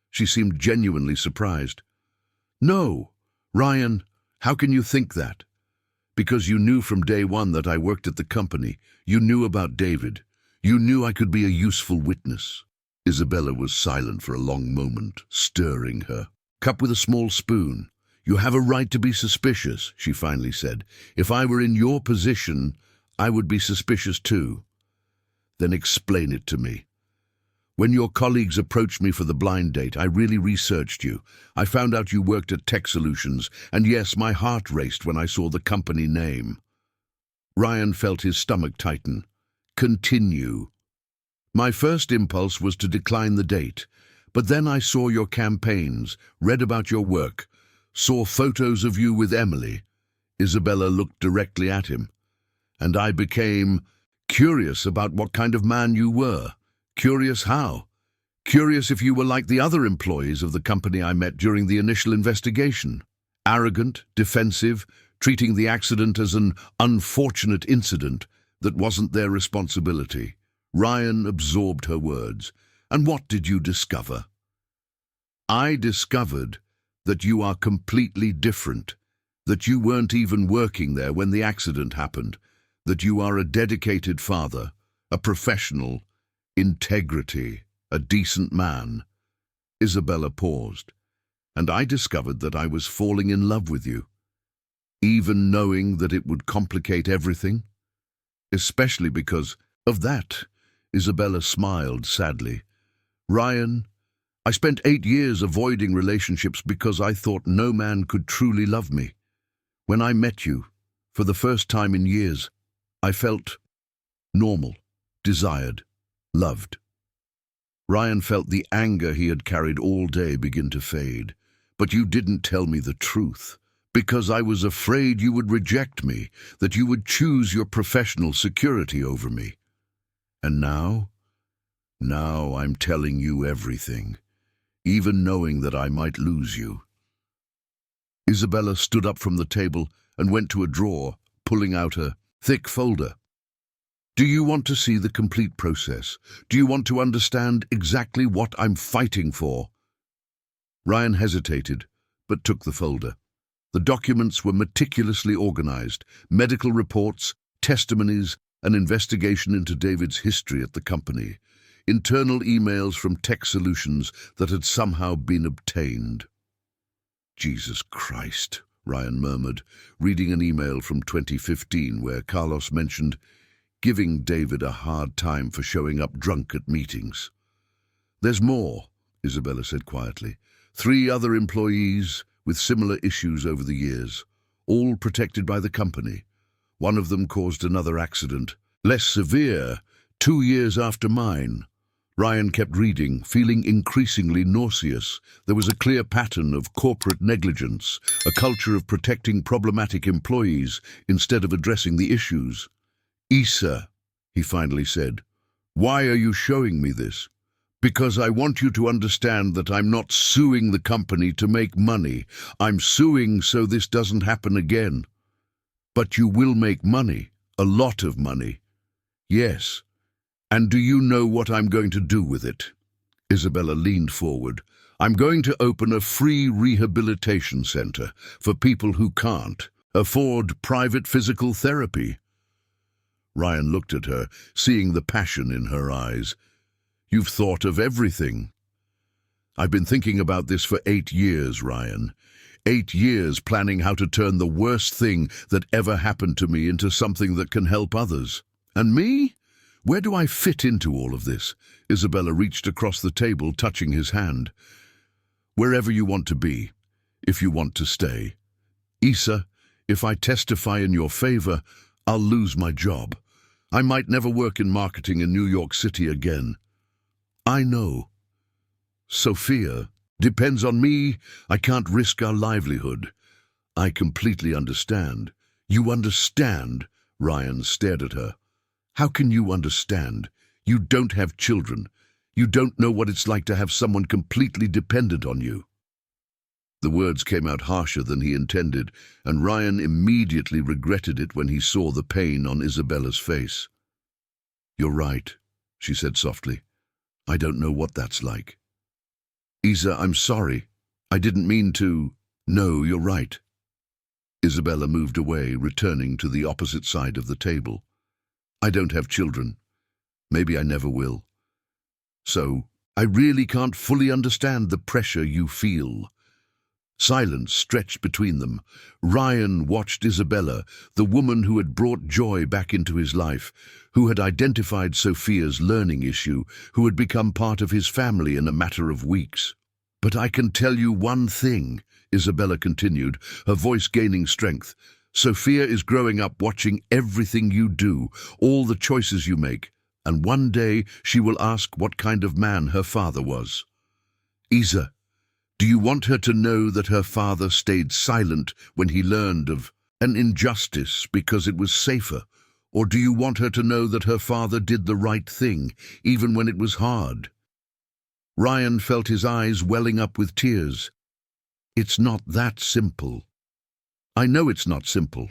S1: She seemed genuinely surprised. "No. Ryan, how can you think that?" "Because you knew from day one that I worked at the company. You knew about David. You knew I could be a useful witness." Isabella was silent for a long moment, stirring her cup with a small spoon. "You have a right to be suspicious," she finally said. "If I were in your position, I would be suspicious too." "Then explain it to me." "When your colleagues approached me for the blind date, I really researched you. I found out you worked at Tech Solutions, and yes, my heart raced when I saw the company name." Ryan felt his stomach tighten. "Continue." "My first impulse was to decline the date, but then I saw your campaigns, read about your work, saw photos of you with Emily." Isabella looked directly at him. "And I became curious about what kind of man you were." "Curious how?" "Curious if you were like the other employees of the company I met during the initial investigation. Arrogant, defensive, treating the accident as an unfortunate incident that wasn't their responsibility." Ryan absorbed her words. "And what did you discover?" "I discovered that you are completely different, that you weren't even working there when the accident happened, that you are a dedicated father, a professional, integrity, a decent man." Isabella paused. "And I discovered that I was falling in love with you, even knowing that it would complicate everything, especially because of that." Isabella smiled sadly. "Ryan, I spent 8 years avoiding relationships because I thought no man could truly love me. When I met you, for the first time in years, I felt normal, desired, loved." Ryan felt the anger he had carried all day begin to fade. "But you didn't tell me the truth, because I was afraid you would reject me, that you would choose your professional security over me. And now I'm telling you everything, even knowing that I might lose you." Isabella stood up from the table and went to a drawer, pulling out a thick folder. "Do you want to see the complete process? Do you want to understand exactly what I'm fighting for?" Ryan hesitated, but took the folder. The documents were meticulously organized: medical reports, testimonies, an investigation into David's history at the company, internal emails from Tech Solutions that had somehow been obtained. "Jesus Christ," Ryan murmured, reading an email from 2015 where Carlos mentioned giving David a hard time for showing up drunk at meetings. "There's more," Isabella said quietly. "3 other employees with similar issues over the years, all protected by the company. One of them caused another accident, less severe, 2 years after mine." Ryan kept reading, feeling increasingly nauseous. There was a clear pattern of corporate negligence, a culture of protecting problematic employees instead of addressing the issues. "Isa," he finally said, "why are you showing me this?" "Because I want you to understand that I'm not suing the company to make money. I'm suing so this doesn't happen again." "But you will make money, a lot of money." "Yes. And do you know what I'm going to do with it?" Isabella leaned forward. "I'm going to open a free rehabilitation center for people who can't afford private physical therapy." Ryan looked at her, seeing the passion in her eyes. "You've thought of everything." "I've been thinking about this for 8 years, Ryan. 8 years planning how to turn the worst thing that ever happened to me into something that can help others. And me? Where do I fit into all of this?" Isabella reached across the table, touching his hand. "Wherever you want to be, if you want to stay. Isa, if I testify in your favor, I'll lose my job. I might never work in marketing in New York City again." "I know." "Sophia, depends on me. I can't risk our livelihood." "I completely understand." "You understand?" Ryan stared at her. "How can you understand? You don't have children. You don't know what it's like to have someone completely dependent on you." The words came out harsher than he intended, and Ryan immediately regretted it when he saw the pain on Isabella's face. "You're right," she said softly. "I don't know what that's like." "Isa, I'm sorry. I didn't mean to." "No, you're right." Isabella moved away, returning to the opposite side of the table. "I don't have children. Maybe I never will. So, I really can't fully understand the pressure you feel." Silence stretched between them. Ryan watched Isabella, the woman who had brought joy back into his life, who had identified Sophia's learning issue, who had become part of his family in a matter of weeks. "But I can tell you one thing," Isabella continued, her voice gaining strength. "Sophia is growing up watching everything you do, all the choices you make, and one day she will ask what kind of man her father was. Isa, do you want her to know that her father stayed silent when he learned of an injustice because it was safer? Or do you want her to know that her father did the right thing, even when it was hard?" Ryan felt his eyes welling up with tears. "It's not that simple." "I know it's not simple,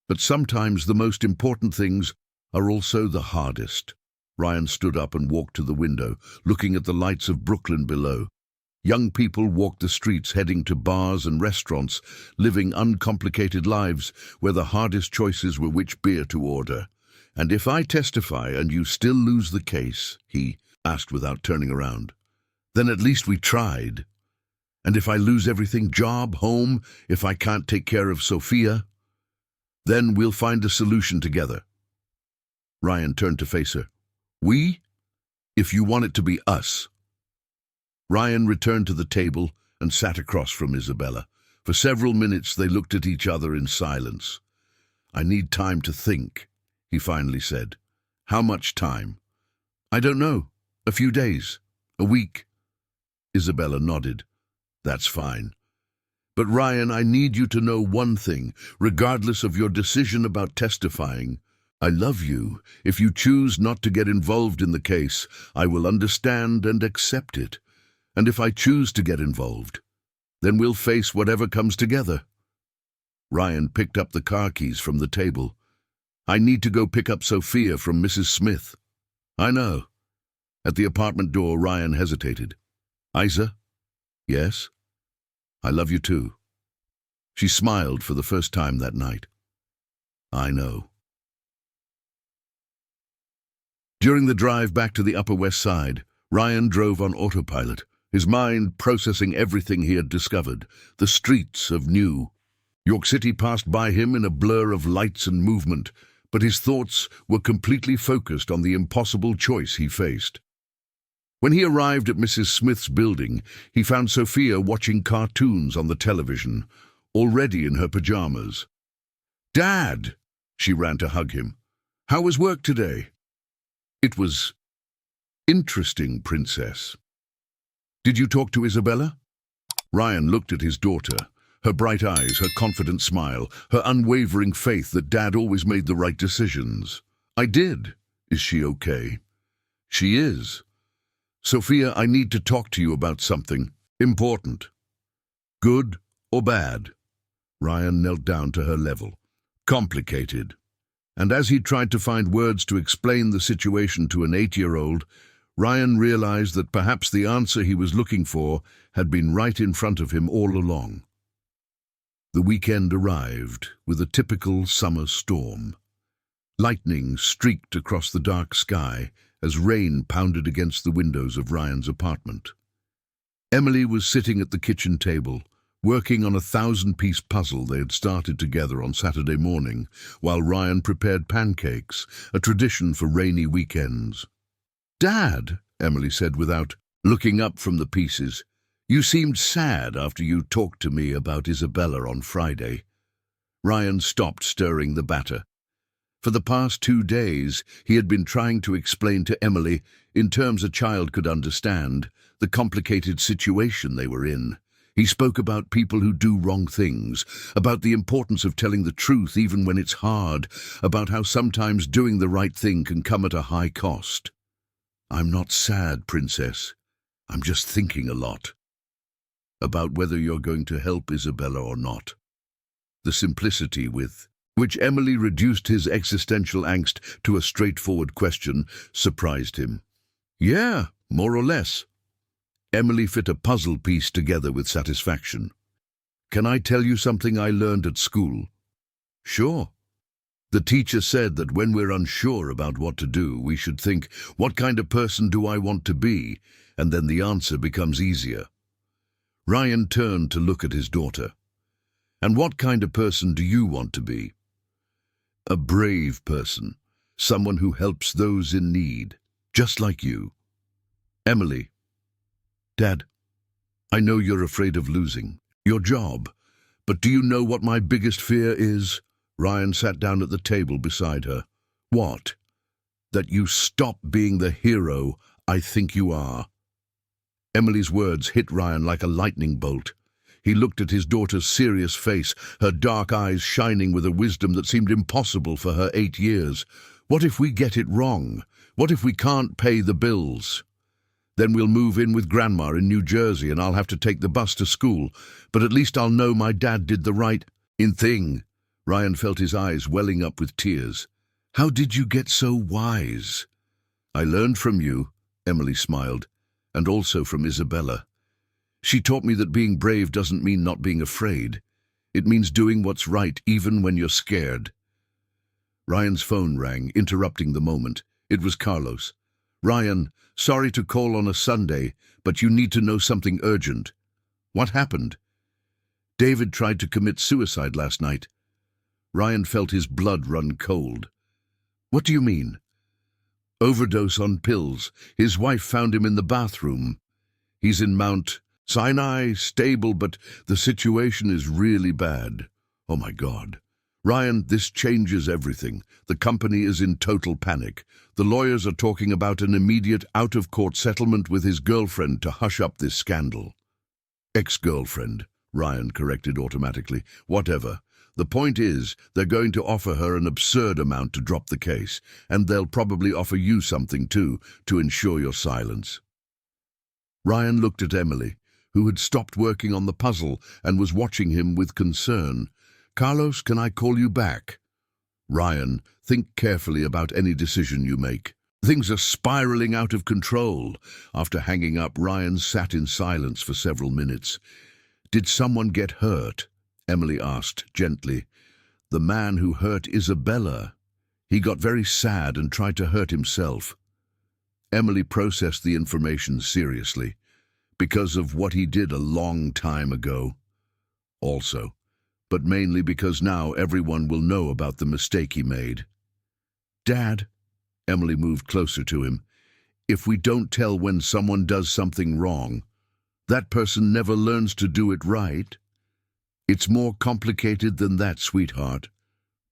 S1: but sometimes the most important things are also the hardest." Ryan stood up and walked to the window, looking at the lights of Brooklyn below. Young people walked the streets heading to bars and restaurants, living uncomplicated lives where the hardest choices were which beer to order. "And if I testify and you still lose the case," he asked without turning around, "then at least we tried. And if I lose everything, job, home, if I can't take care of Sophia, then we'll find a solution together." Ryan turned to face her. "We? If you want it to be us." Ryan returned to the table and sat across from Isabella. For several minutes they looked at each other in silence. "I need time to think," he finally said. "How much time?" "I don't know. A few days. A week." Isabella nodded. "That's fine. But Ryan, I need you to know one thing, regardless of your decision about testifying. I love you. If you choose not to get involved in the case, I will understand and accept it. And if I choose to get involved, then we'll face whatever comes together." Ryan picked up the car keys from the table. "I need to go pick up Sophia from Mrs. Smith." "I know." At the apartment door, Ryan hesitated. "Isa?" "Yes?" I love you too. She smiled for the first time that night. I know. During the drive back to the Upper West Side, Ryan drove on autopilot, his mind processing everything he had discovered. The streets of New York City passed by him in a blur of lights and movement, but his thoughts were completely focused on the impossible choice he faced. When he arrived at Mrs. Smith's building, he found Sophia watching cartoons on the television, already in her pajamas. "Dad!" She ran to hug him. "How was work today?" "It was interesting, Princess." "Did you talk to Isabella?" Ryan looked at his daughter, her bright eyes, her confident smile, her unwavering faith that Dad always made the right decisions. "I did. Is she okay?" "She is. Sophia, I need to talk to you about something important." "Good or bad?" Ryan knelt down to her level. "Complicated." And as he tried to find words to explain the situation to an 8-year-old, Ryan realized that perhaps the answer he was looking for had been right in front of him all along. The weekend arrived with a typical summer storm. Lightning streaked across the dark sky as rain pounded against the windows of Ryan's apartment. Emily was sitting at the kitchen table, working on a 1,000-piece puzzle they had started together on Saturday morning, while Ryan prepared pancakes, a tradition for rainy weekends. "Dad," Emily said without looking up from the pieces, "you seemed sad after you talked to me about Isabella on Friday." Ryan stopped stirring the batter. For the past 2 days, he had been trying to explain to Emily, in terms a child could understand, the complicated situation they were in. He spoke about people who do wrong things, about the importance of telling the truth even when it's hard, about how sometimes doing the right thing can come at a high cost. "I'm not sad, Princess. I'm just thinking a lot. About whether you're going to help Isabella or not." The simplicity with which Emily reduced his existential angst to a straightforward question surprised him. "Yeah, more or less." Emily fit a puzzle piece together with satisfaction. "Can I tell you something I learned at school?" "Sure." "The teacher said that when we're unsure about what to do, we should think, what kind of person do I want to be? And then the answer becomes easier." Ryan turned to look at his daughter. "And what kind of person do you want to be?" "A brave person, someone who helps those in need, just like you." "Emily." "Dad, I know you're afraid of losing your job, but do you know what my biggest fear is?" Ryan sat down at the table beside her. "What?" "That you stop being the hero I think you are." Emily's words hit Ryan like a lightning bolt. He looked at his daughter's serious face, her dark eyes shining with a wisdom that seemed impossible for her 8 years. "What if we get it wrong? What if we can't pay the bills? Then we'll move in with Grandma in New Jersey and I'll have to take the bus to school, but at least I'll know my dad did the right thing." Ryan felt his eyes welling up with tears. "How did you get so wise?" "I learned from you," Emily smiled, "and also from Isabella. She taught me that being brave doesn't mean not being afraid. It means doing what's right even when you're scared." Ryan's phone rang, interrupting the moment. It was Carlos. "Ryan, sorry to call on a Sunday, but you need to know something urgent." "What happened?" "David tried to commit suicide last night." Ryan felt his blood run cold. "What do you mean?" "Overdose on pills. His wife found him in the bathroom. He's in Mount Sinai, stable, but the situation is really bad." "Oh my God." "Ryan, this changes everything. The company is in total panic. The lawyers are talking about an immediate out-of-court settlement with his girlfriend to hush up this scandal." "Ex-girlfriend," Ryan corrected automatically. "Whatever. The point is, they're going to offer her an absurd amount to drop the case, and they'll probably offer you something too, to ensure your silence." Ryan looked at Emily, who had stopped working on the puzzle and was watching him with concern. "Carlos, can I call you back?" "Ryan, think carefully about any decision you make. Things are spiraling out of control." After hanging up, Ryan sat in silence for several minutes. Did someone get hurt? Emily asked gently. The man who hurt Isabella. He got very sad and tried to hurt himself. Emily processed the information seriously, because of what he did a long time ago. Also, but mainly because now everyone will know about the mistake he made. Dad, Emily moved closer to him, if we don't tell when someone does something wrong, that person never learns to do it right. It's more complicated than that, sweetheart.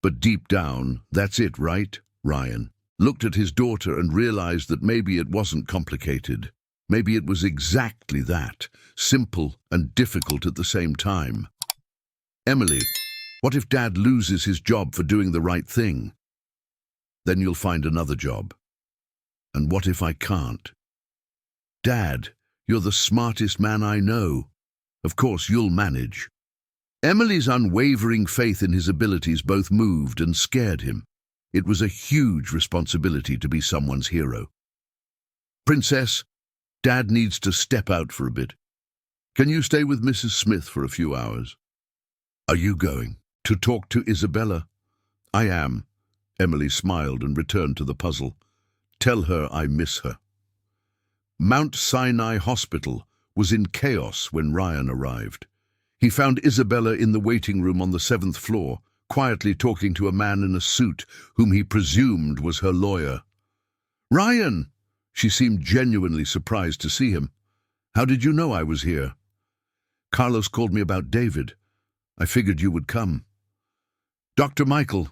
S1: But deep down, that's it, right? Ryan looked at his daughter and realized that maybe it wasn't complicated. Maybe it was exactly that, simple and difficult at the same time. Emily, what if Dad loses his job for doing the right thing? Then you'll find another job. And what if I can't? Dad, you're the smartest man I know. Of course, you'll manage. Emily's unwavering faith in his abilities both moved and scared him. It was a huge responsibility to be someone's hero. Princess, Dad needs to step out for a bit. Can you stay with Mrs. Smith for a few hours? Are you going to talk to Isabella? I am. Emily smiled and returned to the puzzle. Tell her I miss her. Mount Sinai Hospital was in chaos when Ryan arrived. He found Isabella in the waiting room on the 7th floor, quietly talking to a man in a suit whom he presumed was her lawyer. Ryan! She seemed genuinely surprised to see him. How did you know I was here? Carlos called me about David. I figured you would come. Dr. Michael.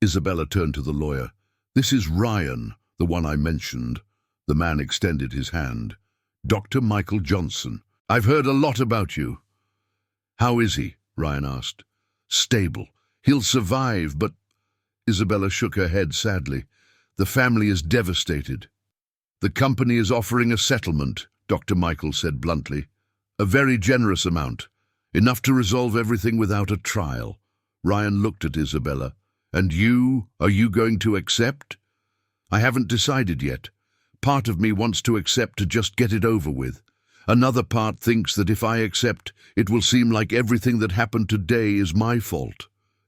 S1: Isabella turned to the lawyer. This is Ryan, the one I mentioned. The man extended his hand. Dr. Michael Johnson. I've heard a lot about you. How is he? Ryan asked. Stable. He'll survive, but... Isabella shook her head sadly. The family is devastated. The company is offering a settlement, Dr. Michael said bluntly. A very generous amount. Enough to resolve everything without a trial. Ryan looked at Isabella. And you, are you going to accept? I haven't decided yet. Part of me wants to accept to just get it over with. Another part thinks that if I accept, it will seem like everything that happened today is my fault.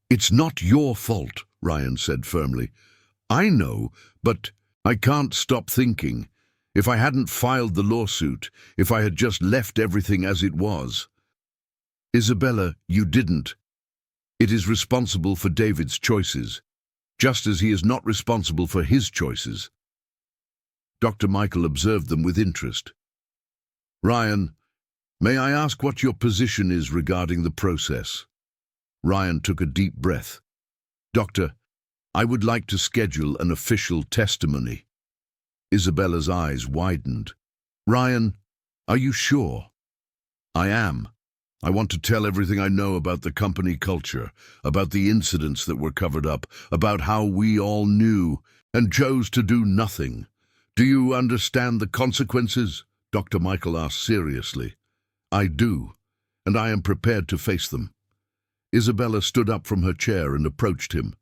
S1: It's not your fault, Ryan said firmly. I know, but I can't stop thinking. If I hadn't filed the lawsuit, if I had just left everything as it was. Isabella, you didn't. It is responsible for David's choices, just as he is not responsible for his choices. Dr. Michael observed them with interest. Ryan, may I ask what your position is regarding the process? Ryan took a deep breath. Doctor, I would like to schedule an official testimony. Isabella's eyes widened. Ryan, are you sure? I am. I want to tell everything I know about the company culture, about the incidents that were covered up, about how we all knew and chose to do nothing. Do you understand the consequences? Dr. Michael asked seriously. I do, and I am prepared to face them. Isabella stood up from her chair and approached him.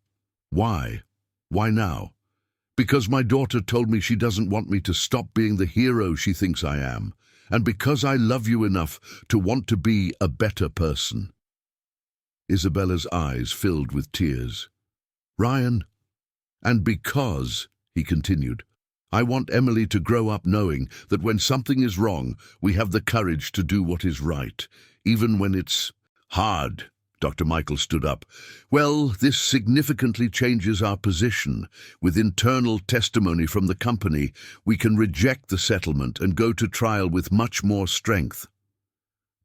S1: Why? Why now? Because my daughter told me she doesn't want me to stop being the hero she thinks I am, and because I love you enough to want to be a better person. Isabella's eyes filled with tears. Ryan, and because, he continued, I want Emily to grow up knowing that when something is wrong, we have the courage to do what is right, even when it's hard. Dr. Michael stood up. Well, this significantly changes our position. With internal testimony from the company, we can reject the settlement and go to trial with much more strength.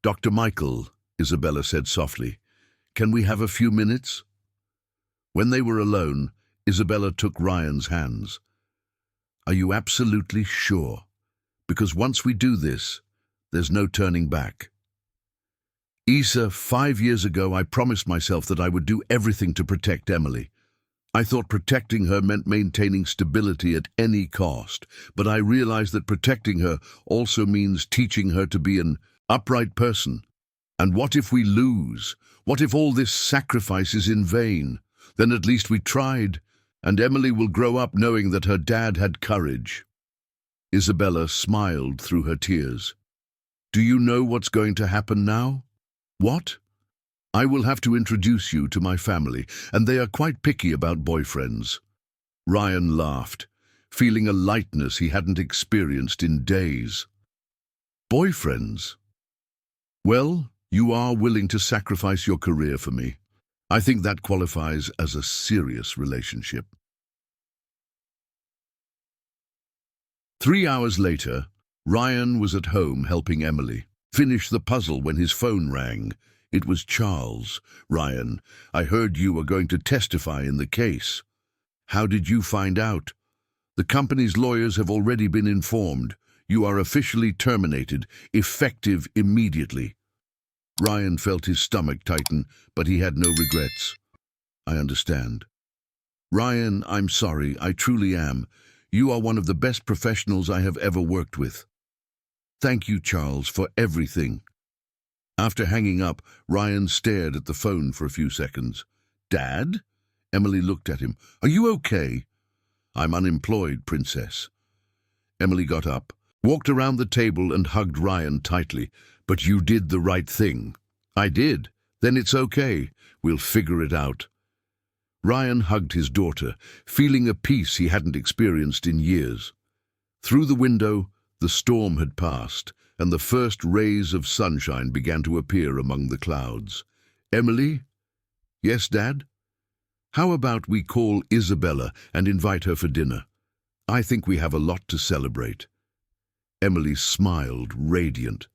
S1: Dr. Michael, Isabella said softly, can we have a few minutes? When they were alone, Isabella took Ryan's hands. Are you absolutely sure? Because once we do this, there's no turning back. Isa, 5 years ago, I promised myself that I would do everything to protect Emily. I thought protecting her meant maintaining stability at any cost, but I realized that protecting her also means teaching her to be an upright person. And what if we lose? What if all this sacrifice is in vain? Then at least we tried, and Emily will grow up knowing that her dad had courage. Isabella smiled through her tears. Do you know what's going to happen now? What? I will have to introduce you to my family, and they are quite picky about boyfriends. Ryan laughed, feeling a lightness he hadn't experienced in days. Boyfriends? Well, you are willing to sacrifice your career for me. I think that qualifies as a serious relationship. 3 hours later, Ryan was at home helping Emily finish the puzzle when his phone rang. It was Charles. Ryan, I heard you were going to testify in the case. How did you find out? The company's lawyers have already been informed. You are officially terminated, effective immediately. Ryan felt his stomach tighten, but he had no regrets. I understand. Ryan, I'm sorry, I truly am. You are one of the best professionals I have ever worked with. Thank you, Charles, for everything. After hanging up, Ryan stared at the phone for a few seconds. Dad? Emily looked at him. Are you okay? I'm unemployed, Princess. Emily got up, walked around the table and hugged Ryan tightly. But you did the right thing. I did. Then it's okay. We'll figure it out. Ryan hugged his daughter, feeling a peace he hadn't experienced in years. Through the window, the storm had passed, and the first rays of sunshine began to appear among the clouds. Emily? Yes, Dad? How about we call Isabella and invite her for dinner? I think we have a lot to celebrate. Emily smiled, radiant.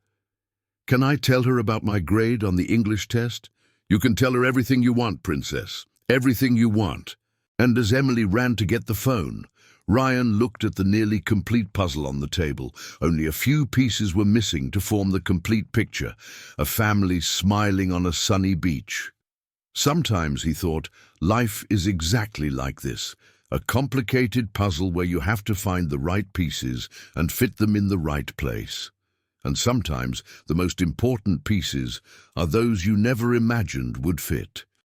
S1: Can I tell her about my grade on the English test? You can tell her everything you want, Princess. Everything you want. And as Emily ran to get the phone, Ryan looked at the nearly complete puzzle on the table. Only a few pieces were missing to form the complete picture, a family smiling on a sunny beach. Sometimes, he thought, life is exactly like this, a complicated puzzle where you have to find the right pieces and fit them in the right place. And sometimes the most important pieces are those you never imagined would fit.